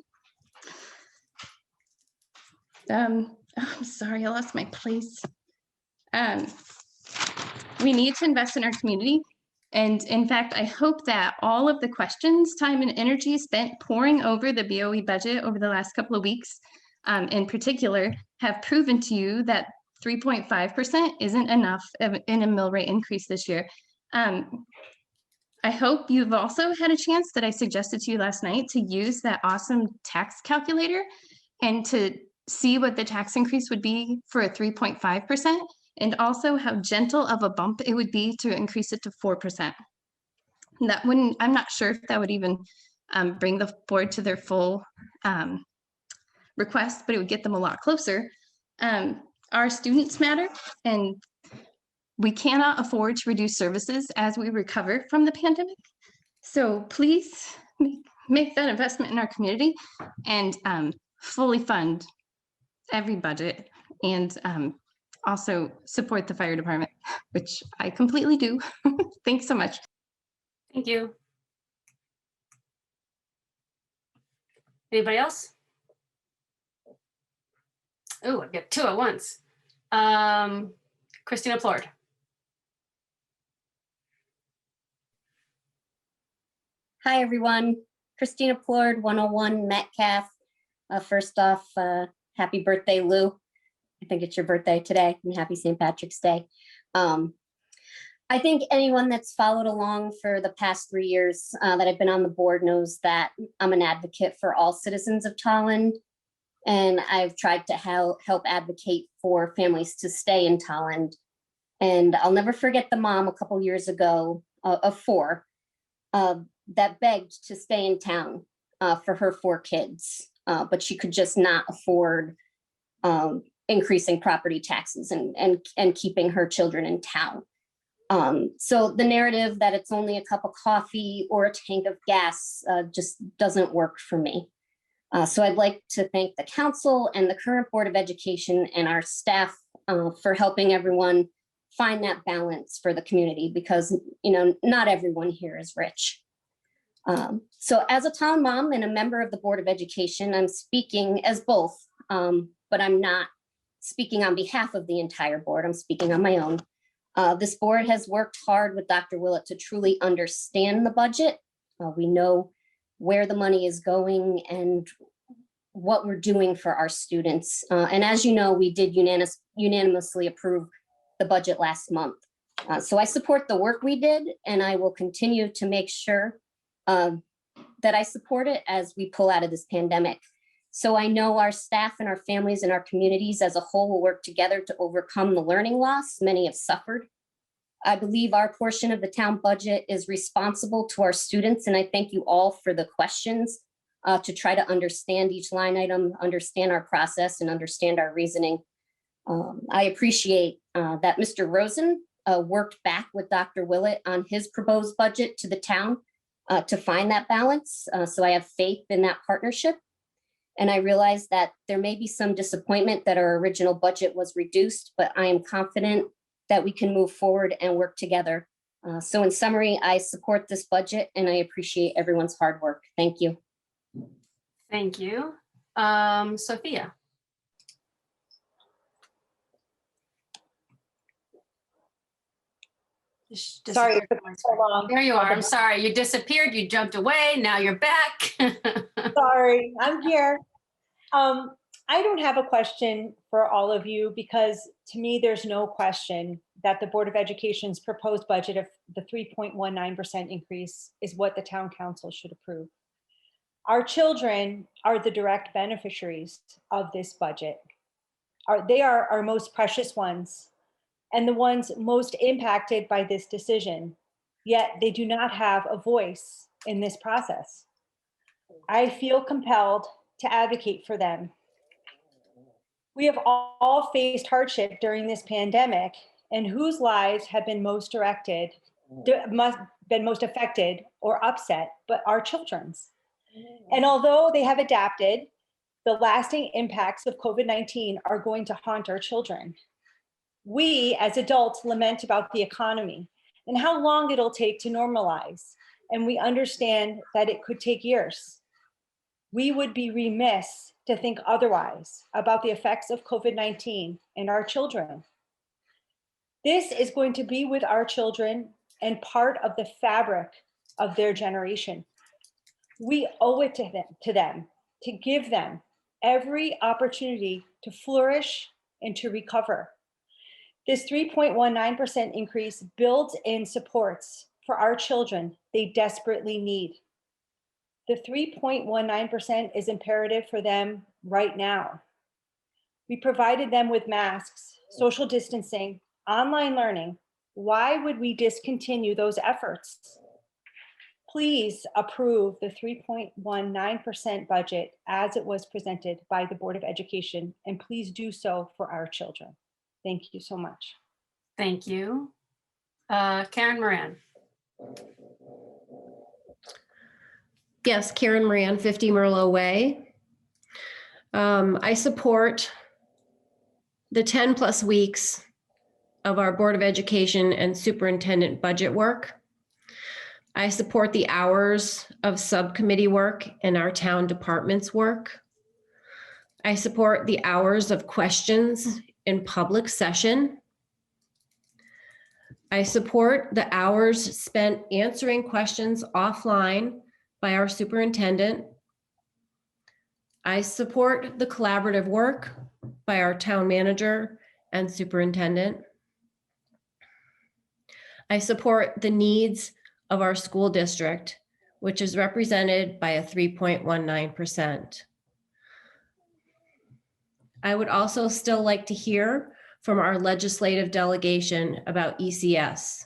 I'm sorry, I lost my place. We need to invest in our community. And in fact, I hope that all of the questions, time, and energy spent poring over the BOE budget over the last couple of weeks, in particular, have proven to you that 3.5% isn't enough in a mill rate increase this year. I hope you've also had a chance that I suggested to you last night to use that awesome tax calculator and to see what the tax increase would be for a 3.5%, and also how gentle of a bump it would be to increase it to 4%. That wouldn't, I'm not sure if that would even bring the board to their full request, but it would get them a lot closer. Our students matter, and we cannot afford to reduce services as we recover from the pandemic. So please make that investment in our community and fully fund every budget, and also support the fire department, which I completely do. Thanks so much. Thank you. Anybody else? Oh, I've got 2 at once. Christina Plord. Hi, everyone. Christina Plord, 101 Metcalf. First off, happy birthday, Lou. I think it's your birthday today, and happy St. Patrick's Day. I think anyone that's followed along for the past 3 years that I've been on the board knows that I'm an advocate for all citizens of Tolland, and I've tried to help advocate for families to stay in Tolland. And I'll never forget the mom a couple years ago of 4 that begged to stay in town for her 4 kids, but she could just not afford increasing property taxes and keeping her children in town. So the narrative that it's only a cup of coffee or a tank of gas just doesn't work for me. So I'd like to thank the council and the current Board of Education and our staff for helping everyone find that balance for the community, because not everyone here is rich. So as a town mom and a member of the Board of Education, I'm speaking as both, but I'm not speaking on behalf of the entire board. I'm speaking on my own. This board has worked hard with Dr. Willett to truly understand the budget. We know where the money is going and what we're doing for our students. And as you know, we did unanimously approve the budget last month. So I support the work we did, and I will continue to make sure that I support it as we pull out of this pandemic. So I know our staff and our families and our communities as a whole will work together to overcome the learning loss many have suffered. I believe our portion of the town budget is responsible to our students, and I thank you all for the questions to try to understand each line item, understand our process, and understand our reasoning. I appreciate that Mr. Rosen worked back with Dr. Willett on his proposed budget to the town to find that balance. So I have faith in that partnership. And I realize that there may be some disappointment that our original budget was reduced, but I am confident that we can move forward and work together. So in summary, I support this budget and I appreciate everyone's hard work. Thank you. Thank you. Sophia. Sorry, it took so long. There you are. I'm sorry. You disappeared. You jumped away. Now you're back. Sorry, I'm here. I don't have a question for all of you because to me, there's no question that the Board of Education's proposed budget of the 3.19% increase is what the town council should approve. Our children are the direct beneficiaries of this budget. They are our most precious ones. and the ones most impacted by this decision, yet they do not have a voice in this process. I feel compelled to advocate for them. We have all faced hardship during this pandemic, and whose lives have been most affected or upset, but our children's. And although they have adapted, the lasting impacts of COVID-19 are going to haunt our children. We, as adults, lament about the economy and how long it'll take to normalize, and we understand that it could take years. We would be remiss to think otherwise about the effects of COVID-19 and our children. This is going to be with our children and part of the fabric of their generation. We owe it to them to give them every opportunity to flourish and to recover. This 3.19% increase builds in supports for our children they desperately need. The 3.19% is imperative for them right now. We provided them with masks, social distancing, online learning. Why would we discontinue those efforts? Please approve the 3.19% budget as it was presented by the Board of Education, and please do so for our children. Thank you so much. Thank you. Karen Moran. Yes, Karen Moran, 50 Merlot Way. I support the 10 plus weeks of our Board of Education and Superintendent budget work. I support the hours of subcommittee work and our town departments work. I support the hours of questions in public session. I support the hours spent answering questions offline by our superintendent. I support the collaborative work by our town manager and superintendent. I support the needs of our school district, which is represented by a 3.19%. I would also still like to hear from our legislative delegation about ECS.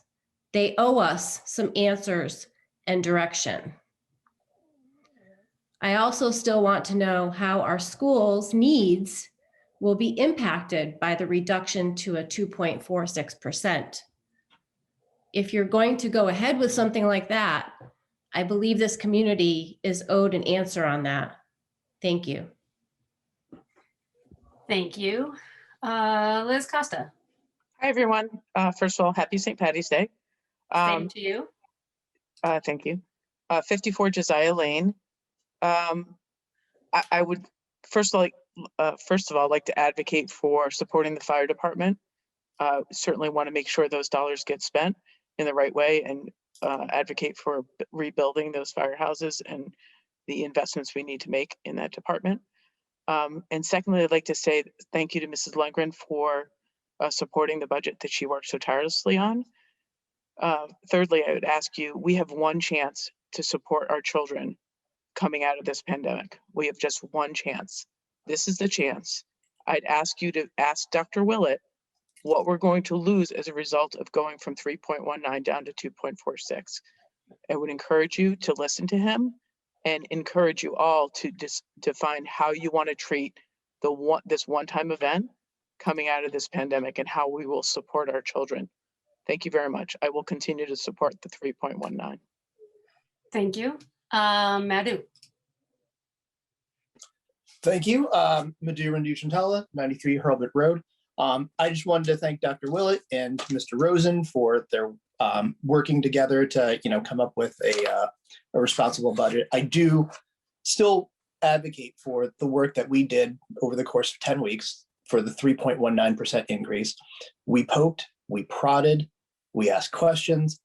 They owe us some answers and direction. I also still want to know how our schools' needs will be impacted by the reduction to a 2.46%. If you're going to go ahead with something like that, I believe this community is owed an answer on that. Thank you. Thank you. Liz Costa. Hi, everyone. First of all, happy St. Patty's Day. Same to you. Thank you. 54 Josiah Lane. I would first of all like to advocate for supporting the fire department. Certainly want to make sure those dollars get spent in the right way, and advocate for rebuilding those firehouses and the investments we need to make in that department. And secondly, I'd like to say thank you to Mrs. Lundgren for supporting the budget that she worked so tirelessly on. Thirdly, I would ask you, we have one chance to support our children coming out of this pandemic. We have just one chance. This is the chance. I'd ask you to ask Dr. Willett what we're going to lose as a result of going from 3.19 down to 2.46. I would encourage you to listen to him and encourage you all to define how you want to treat this one-time event coming out of this pandemic and how we will support our children. Thank you very much. I will continue to support the 3.19. Thank you. Madhu. Thank you. Madhu Randu-Chantala, 93 Hurlbut Road. I just wanted to thank Dr. Willett and Mr. Rosen for their working together to come up with a responsible budget. I do still advocate for the work that we did over the course of 10 weeks for the 3.19% increase. We poked, we prodded, we asked questions.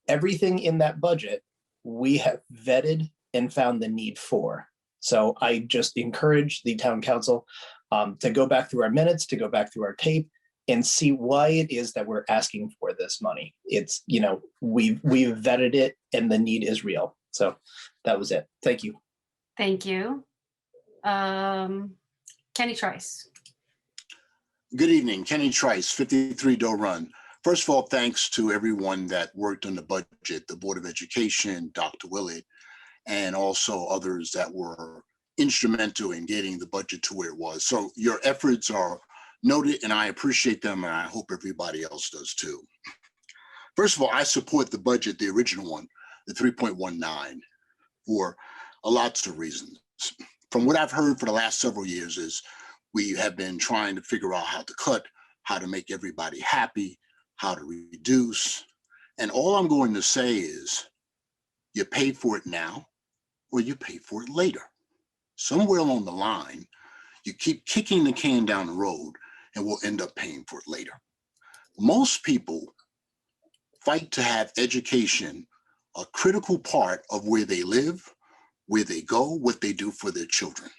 Everything in that budget we have vetted and found the need for. So I just encourage the town council to go back through our minutes, to go back through our tape and see why it is that we're asking for this money. It's, we've vetted it and the need is real. So that was it. Thank you. Thank you. Kenny Trice. Good evening, Kenny Trice, 53 Doe Run. First of all, thanks to everyone that worked on the budget, the Board of Education, Dr. Willett, and also others that were instrumental in getting the budget to where it was. So your efforts are noted and I appreciate them, and I hope everybody else does too. First of all, I support the budget, the original one, the 3.19, for lots of reasons. From what I've heard for the last several years is we have been trying to figure out how to cut, how to make everybody happy, how to reduce. And all I'm going to say is you pay for it now or you pay for it later. Somewhere along the line, you keep kicking the can down the road and we'll end up paying for it later. Most people fight to have education a critical part of where they live, where they go, what they do for their children.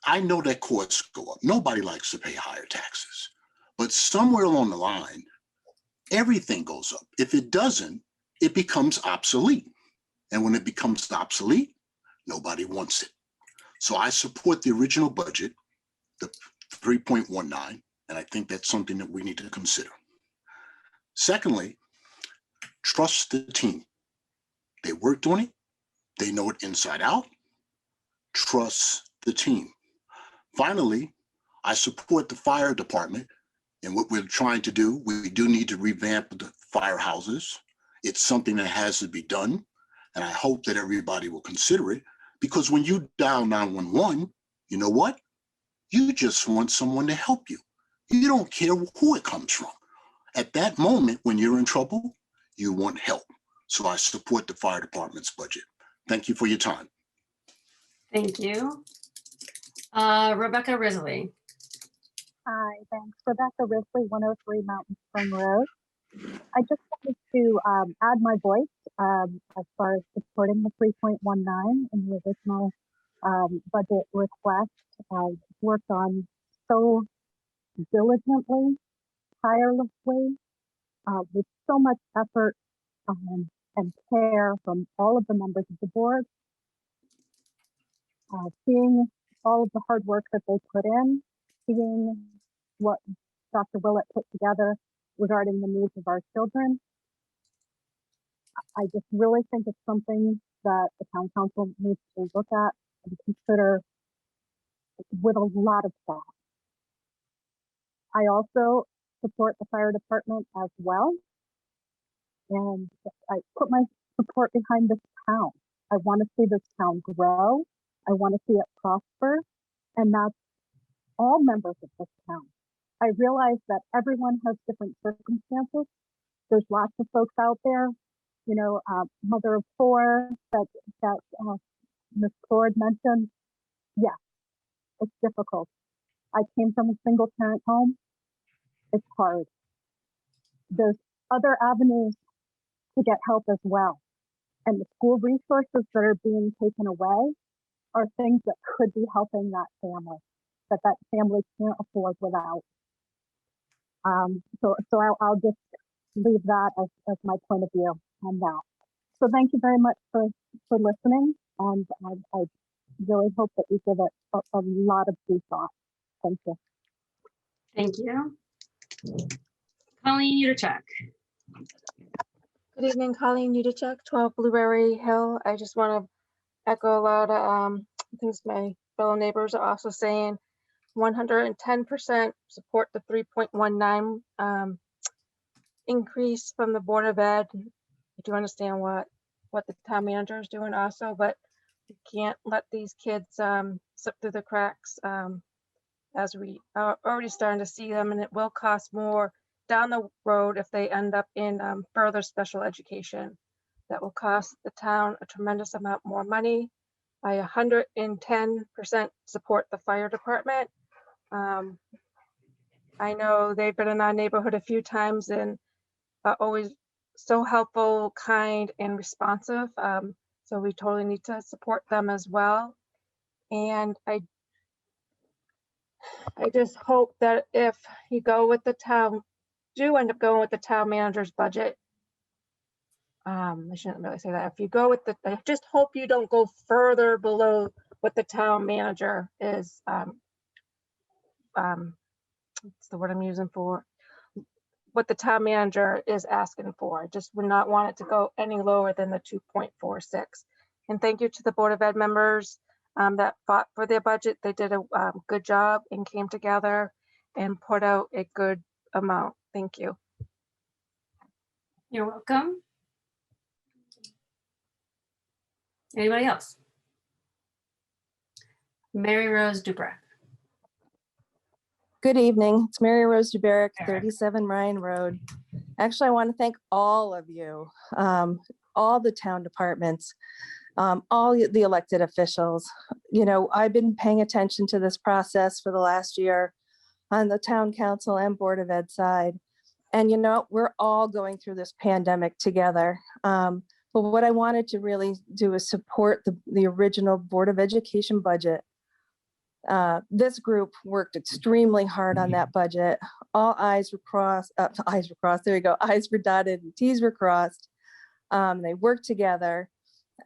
I know that costs go up. Nobody likes to pay higher taxes, but somewhere along the line, everything goes up. If it doesn't, it becomes obsolete. And when it becomes obsolete, nobody wants it. So I support the original budget, the 3.19, and I think that's something that we need to consider. Secondly, trust the team. They worked on it. They know it inside out. Trust the team. Finally, I support the fire department and what we're trying to do. We do need to revamp the firehouses. It's something that has to be done. And I hope that everybody will consider it, because when you dial 911, you know what? You just want someone to help you. You don't care who it comes from. At that moment, when you're in trouble, you want help. So I support the fire department's budget. Thank you for your time. Thank you. Rebecca Risley. Hi, thanks. Rebecca Risley, 103 Mountain Spring Road. I just wanted to add my voice as far as supporting the 3.19 in the original budget request. I've worked on so diligently, tirelessly, with so much effort and care from all of the members of the board. Seeing all of the hard work that they put in, seeing what Dr. Willett put together regarding the needs of our children. I just really think it's something that the town council needs to look at and consider with a lot of thought. I also support the fire department as well. And I put my support behind this town. I want to see this town grow. I want to see it prosper. And that's all members of this town. I realize that everyone has different circumstances. There's lots of folks out there, you know, mother of four that Ms. Ford mentioned. Yeah, it's difficult. I came from a single parent home. It's hard. There's other avenues to get help as well. And the school resources that are being taken away are things that could be helping that family can't afford without. So I'll just leave that as my point of view on that. So thank you very much for listening, and I really hope that you give it a lot of due thought. Thank you. Thank you. Colleen Udacek. Good evening, Colleen Udacek, 12 Blueberry Hill. I just want to echo a lot of things my fellow neighbors are also saying. 110% support the 3.19 increase from the Board of Ed. I do understand what the town manager is doing also, but we can't let these kids slip through the cracks as we are already starting to see them, and it will cost more down the road if they end up in further special education. That will cost the town a tremendous amount more money. I 110% support the fire department. I know they've been in our neighborhood a few times and are always so helpful, kind, and responsive. So we totally need to support them as well. And I just hope that if you go with the town, do end up going with the town manager's budget. I shouldn't really say that. If you go with I just hope you don't go further below what the town manager is what's the word I'm using for, what the town manager is asking for. I just would not want it to go any lower than the 2.46. And thank you to the Board of Ed members that fought for their budget. They did a good job and came together and put out a good amount. Thank you. You're welcome. Anybody else? Mary Rose Dubrack. Good evening. It's Mary Rose Duberick, Eric. 37 Ryan Road. Actually, I want to thank all of you, all the town departments, all the elected officials. You know, I've been paying attention to this process for the last year on the town council and Board of Ed side. And, you know, we're all going through this pandemic together. But what I wanted to really do is support the original Board of Education budget. This group worked extremely hard on that budget. All I's were crossed, there you go, I's were dotted and T's were crossed. They worked together.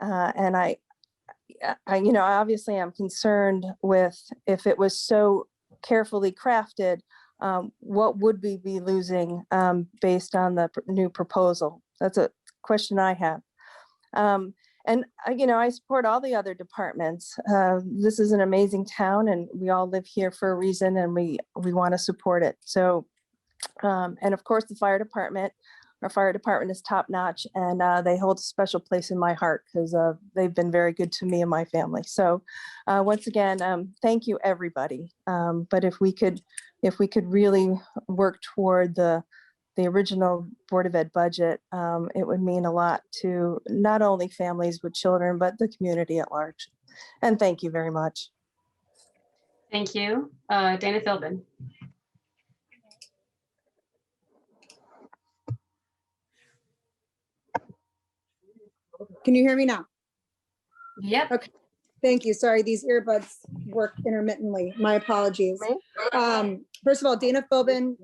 And I, you know, obviously I'm concerned with if it was so carefully crafted, what would we be losing based on the new proposal? That's a question I have. And you know, I support all the other departments. This is an amazing town and we all live here for a reason and we want to support it. So, and of course the fire department, our fire department is top notch and they hold a special place in my heart because they've been very good to me and my family. So once again, thank you everybody. But if we could really work toward the original Board of Ed budget, it would mean a lot to not only families with children, but the community at large. And thank you very much. Thank you. Dana Philbin. Can you hear me now? Yep. Okay. Thank you. Sorry, these earbuds work intermittently. My apologies. First of all, Dana Philbin,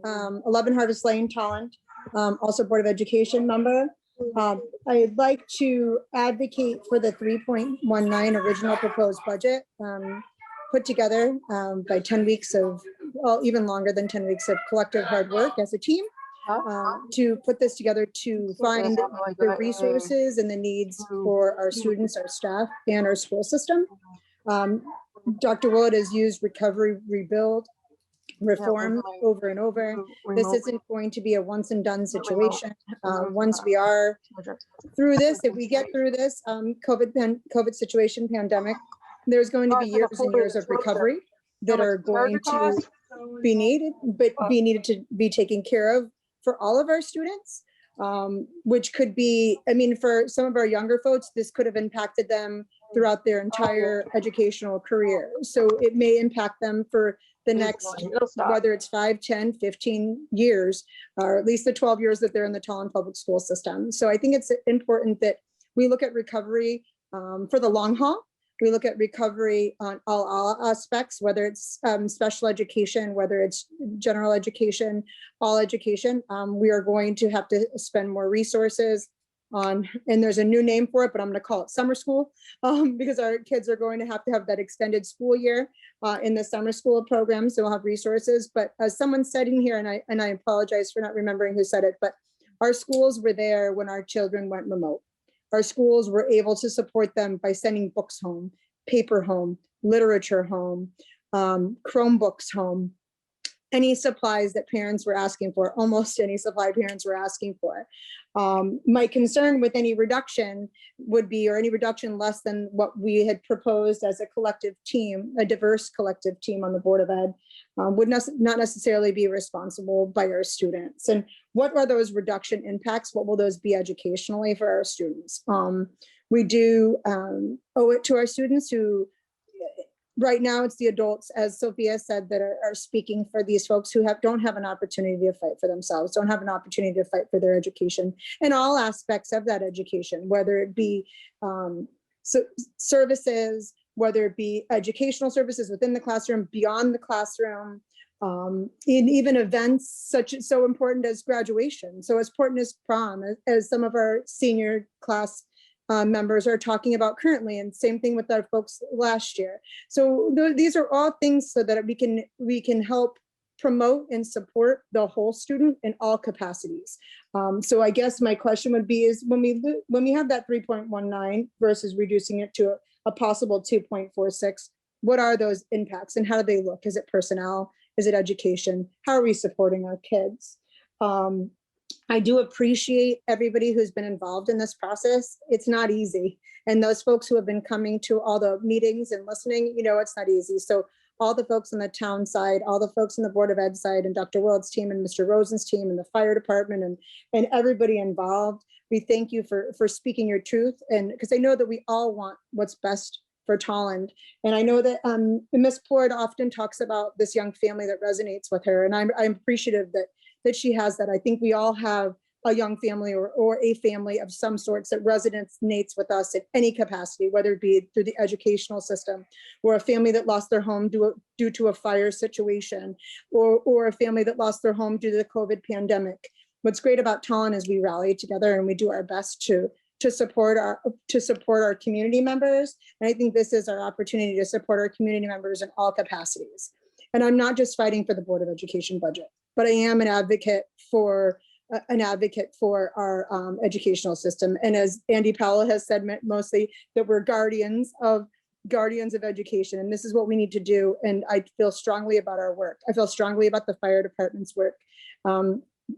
11 Harvest Lane, Tolland, also Board of Education member. I'd like to advocate for the 3.19 original proposed budget put together by 10 weeks of, well, even longer than 10 weeks of collective hard work as a team. To put this together to find the resources and the needs for our students, our staff, and our school system. Dr. Willett has used recovery, rebuild, reform over and over. This isn't going to be a once and done situation. Once we are through this, if we get through this COVID situation, pandemic, there's going to be years and years of recovery that are going to be needed, but be needed to be taken care of for all of our students, which could be, I mean, for some of our younger folks, this could have impacted them throughout their entire educational career. So it may impact them for the next, whether it's 5, 10, 15 years, or at least the 12 years that they're in the Tolland public school system. So I think it's important that we look at recovery for the long haul. We look at recovery on all aspects, whether it's special education, whether it's general education, all education. We are going to have to spend more resources on, and there's a new name for it, but I'm going to call it summer school because our kids are going to have that extended school year in the summer school program. So we'll have resources. But as someone said in here, and I apologize for not remembering who said it, but our schools were there when our children went remote. Our schools were able to support them by sending books home, paper home, literature home, Chromebooks home, any supplies that parents were asking for, almost any supply parents were asking for. My concern with any reduction would be, or any reduction less than what we had proposed as a collective team, a diverse collective team on the Board of Ed, would not necessarily be responsible by our students. And what are those reduction impacts? What will those be educationally for our students? We do owe it to our students who, right now it's the adults, as Sophia said, that are speaking for these folks who don't have an opportunity to fight for themselves, don't have an opportunity to fight for their education and all aspects of that education, whether it be services, whether it be educational services within the classroom, beyond the classroom, in even events so important as graduation, so as important as prom, as some of our senior class members are talking about currently, and same thing with our folks last year. So these are all things so that we can help promote and support the whole student in all capacities. So I guess my question would be is when we have that 3.19 versus reducing it to a possible 2.46, what are those impacts and how do they look? Is it personnel? Is it education? How are we supporting our kids? I do appreciate everybody who's been involved in this process. It's not easy. And those folks who have been coming to all the meetings and listening, you know, it's not easy. So all the folks on the town side, all the folks on the Board of Ed side, and Dr. Willard's team and Mr. Rosen's team and the fire department and everybody involved, we thank you for speaking your truth. And because I know that we all want what's best for Tolland. And I know that Ms. Pord often talks about this young family that resonates with her. And I'm appreciative that she has that. I think we all have a young family or a family of some sorts that resonates with us in any capacity, whether it be through the educational system or a family that lost their home due to a fire situation or a family that lost their home due to the COVID pandemic. What's great about Tolland is we rally together and we do our best to support our community members. And I think this is our opportunity to support our community members in all capacities. And I'm not just fighting for the Board of Education budget, but I am an advocate for our educational system. And as Andy Powell has said, mostly that we're guardians of education. And this is what we need to do. And I feel strongly about our work. I feel strongly about the fire department's work.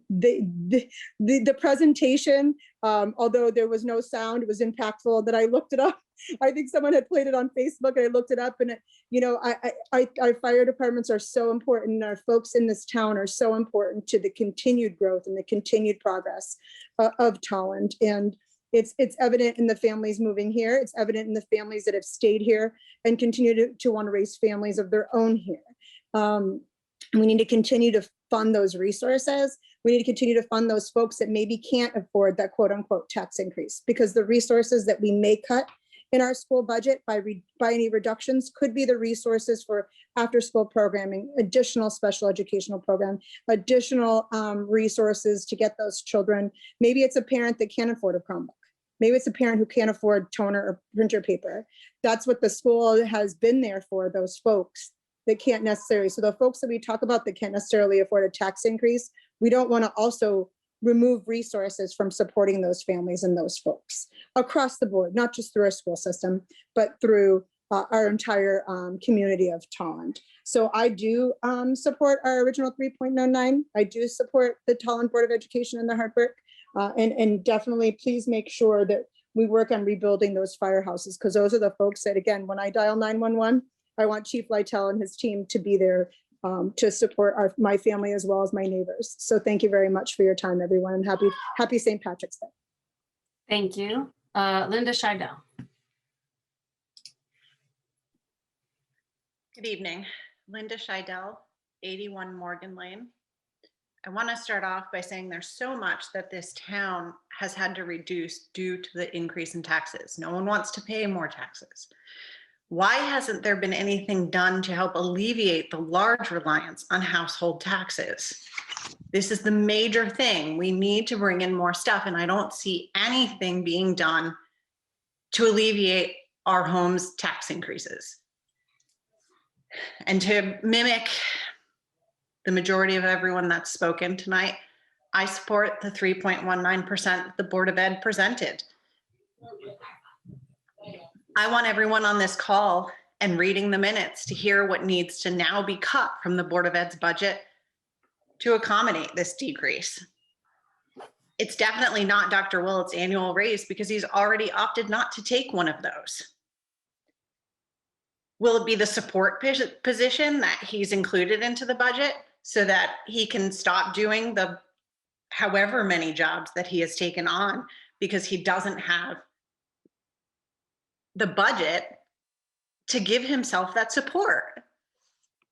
The presentation, although there was no sound, it was impactful that I looked it up. I think someone had played it on Facebook and I looked it up and, you know, our fire departments are so important. And our folks in this town are so important to the continued growth and the continued progress of Tolland. And it's evident in the families moving here. It's evident in the families that have stayed here and continue to want to raise families of their own here. We need to continue to fund those resources. We need to continue to fund those folks that maybe can't afford that quote unquote tax increase, because the resources that we may cut in our school budget by any reductions could be the resources for after school programming, additional special educational program, additional resources to get those children. Maybe it's a parent that can't afford a Chromebook. Maybe it's a parent who can't afford toner or printer paper. That's what the school has been there for, those folks that can't necessarily. So the folks that we talk about that can't necessarily afford a tax increase, we don't want to also remove resources from supporting those families and those folks across the board, not just through our school system, but through our entire community of Tolland. So I do support our original 3.09. I do support the Tolland Board of Education and the hard work. And definitely please make sure that we work on rebuilding those firehouses, because those are the folks that, again, when I dial 911, I want Chief Lytle and his team to be there to support my family as well as my neighbors. So thank you very much for your time, everyone, and happy St. Patrick's Day. Thank you. Linda Scheidel. Good evening. Linda Scheidel, 81 Morgan Lane. I want to start off by saying there's so much that this town has had to reduce due to the increase in taxes. No one wants to pay more taxes. Why hasn't there been anything done to help alleviate the large reliance on household taxes? This is the major thing. We need to bring in more stuff, and I don't see anything being done to alleviate our home's tax increases. And to mimic the majority of everyone that's spoken tonight, I support the 3.19% the Board of Ed presented. I want everyone on this call and reading the minutes to hear what needs to now be cut from the Board of Ed's budget to accommodate this decrease. It's definitely not Dr. Willett's annual raise, because he's already opted not to take one of those. Will it be the support position that he's included into the budget so that he can stop doing the however many jobs that he has taken on because he doesn't have the budget to give himself that support?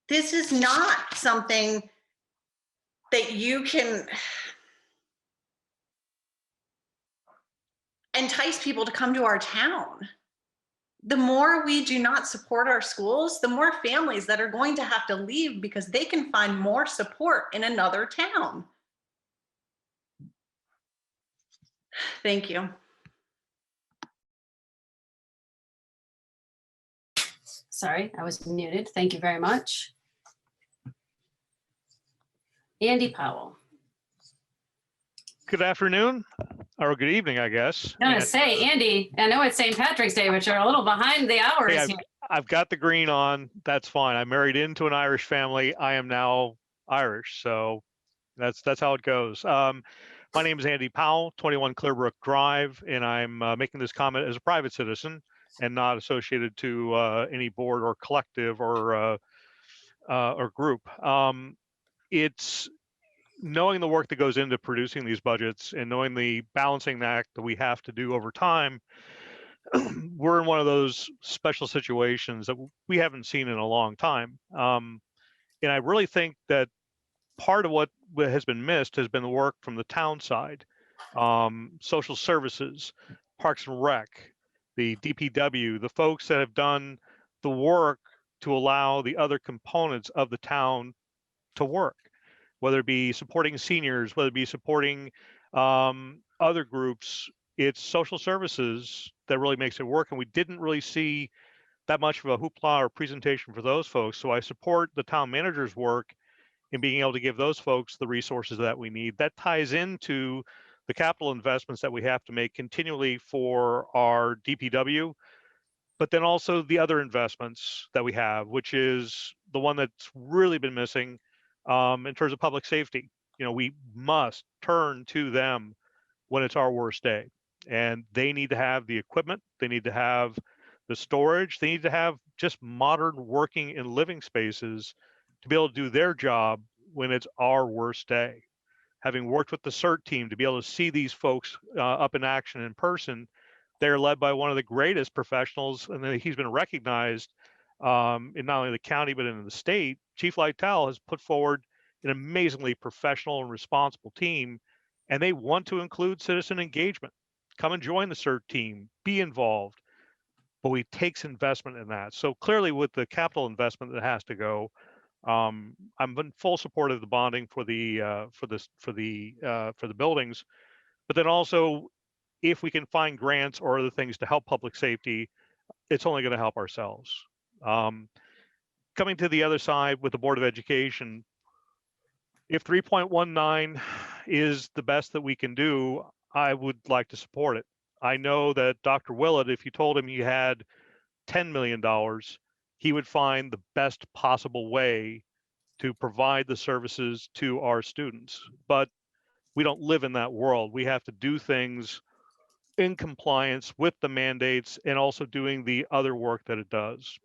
This is not something that you can entice people to come to our town. The more we do not support our schools, the more families that are going to have to leave because they can find more support in another town. Thank you. Sorry, I was muted. Thank you very much. Andy Powell. Good afternoon, or good evening, I guess. I'm gonna And, say, Andy, I know it's St. Patrick's Day, but you're a little behind the hours hey, here. I've got the green on. That's fine. I married into an Irish family. I am now Irish, so that's how it goes. My name is Andy Powell, 21 Clearbrook Drive, and I'm making this comment as a private citizen and not associated to any board or collective or group. It's knowing the work that goes into producing these budgets and knowing the balancing act that we have to do over time. We're in one of those special situations that we haven't seen in a long time. And I really think that part of what has been missed has been the work from the town side, social services, Parks and Rec, the DPW, the folks that have done the work to allow the other components of the town to work, whether it be supporting seniors, whether it be supporting other groups. It's social services that really makes it work. And we didn't really see that much of a hoopla or presentation for those folks. So I support the town manager's work in being able to give those folks the resources that we need. That ties into the capital investments that we have to make continually for our DPW, but then also the other investments that we have, which is the one that's really been missing in terms of public safety. You know, we must turn to them when it's our worst day, and they need to have the equipment, they need to have the storage, they need to have just modern working and living spaces to be able to do their job when it's our worst day. Having worked with the CERT team to be able to see these folks up in action in person, they're led by one of the greatest professionals, and he's been recognized in not only the county but in the state. Chief Lytle has put forward an amazingly professional and responsible team, and they want to include citizen engagement. Come and join the CERT team, be involved, but it takes investment in that. So clearly, with the capital investment that has to go, I'm in full support of the bonding for the buildings, but then also, if we can find grants or other things to help public safety, it's only going to help ourselves. Coming to the other side with the Board of Education, if 3.19 is the best that we can do, I would like to support it. I know that Dr. Willett, if you told him he had $10 million, he would find the best possible way to provide the services to our students. But we don't live in that world. We have to do things in compliance with the mandates and also doing the other work that it does.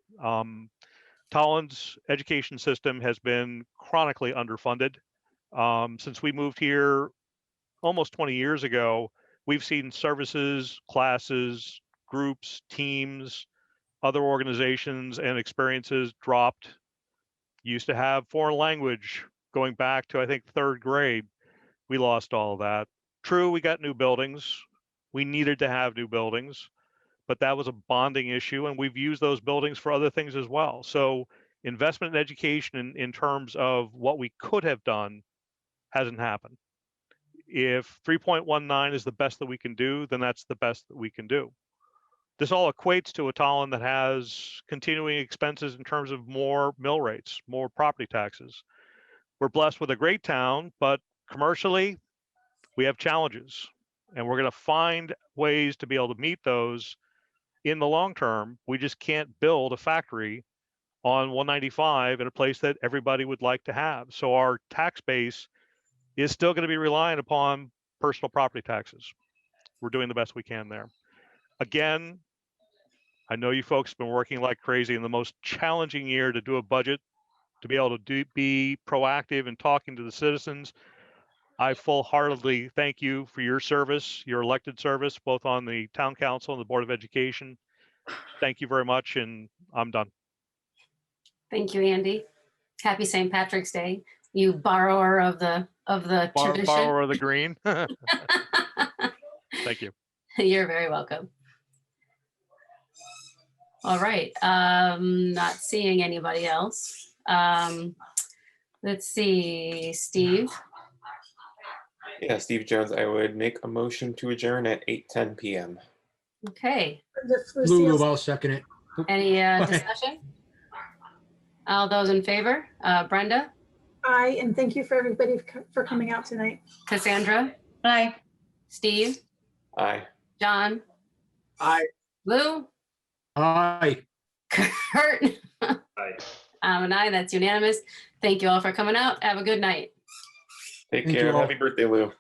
Tolland's education system has been chronically underfunded. Since we moved here almost 20 years ago, we've seen services, classes, groups, teams, other organizations and experiences dropped. Used to have foreign language going back to, I think, third grade. We lost all of that. True, we got new buildings. We needed to have new buildings, but that was a bonding issue, and we've used those buildings for other things as well. So investment in education in terms of what we could have done hasn't happened. If 3.19 is the best that we can do, then that's the best that we can do. This all equates to a Tolland that has continuing expenses in terms of more mill rates, more property taxes. We're blessed with a great town, but commercially, we have challenges, and we're going to find ways to be able to meet those in the long term. We just can't build a factory on 195 in a place that everybody would like to have. So our tax base is still going to be reliant upon personal property taxes. We're doing the best we can there. Again, I know you folks have been working like crazy in the most challenging year to do a budget, to be able to be proactive in talking to the citizens. I full-heartedly thank you for your service, your elected service, both on the Town Council and the Board of Education. Thank you very much, and I'm done. Thank you, Andy. Happy St. Patrick's Day, you borrower of the tradition. Borrower of the green. Thank you. You're very welcome. All right, not seeing anybody else. Let's see, Steve. Yeah, Steve Jones, I would make a motion to adjourn at 8:10 p.m. Okay. Lulu, I'll second it. Any discussion? All those in favor? Brenda, Aye, and thank you for everybody for coming out tonight. Cassandra, Aye. Steve, Aye. John, Aye. Lou, Aye. Kurt. Aye. I'm an aye, that's unanimous. Thank you all for coming out. Have a good night. Take Thank you care. all. Happy birthday, Lou.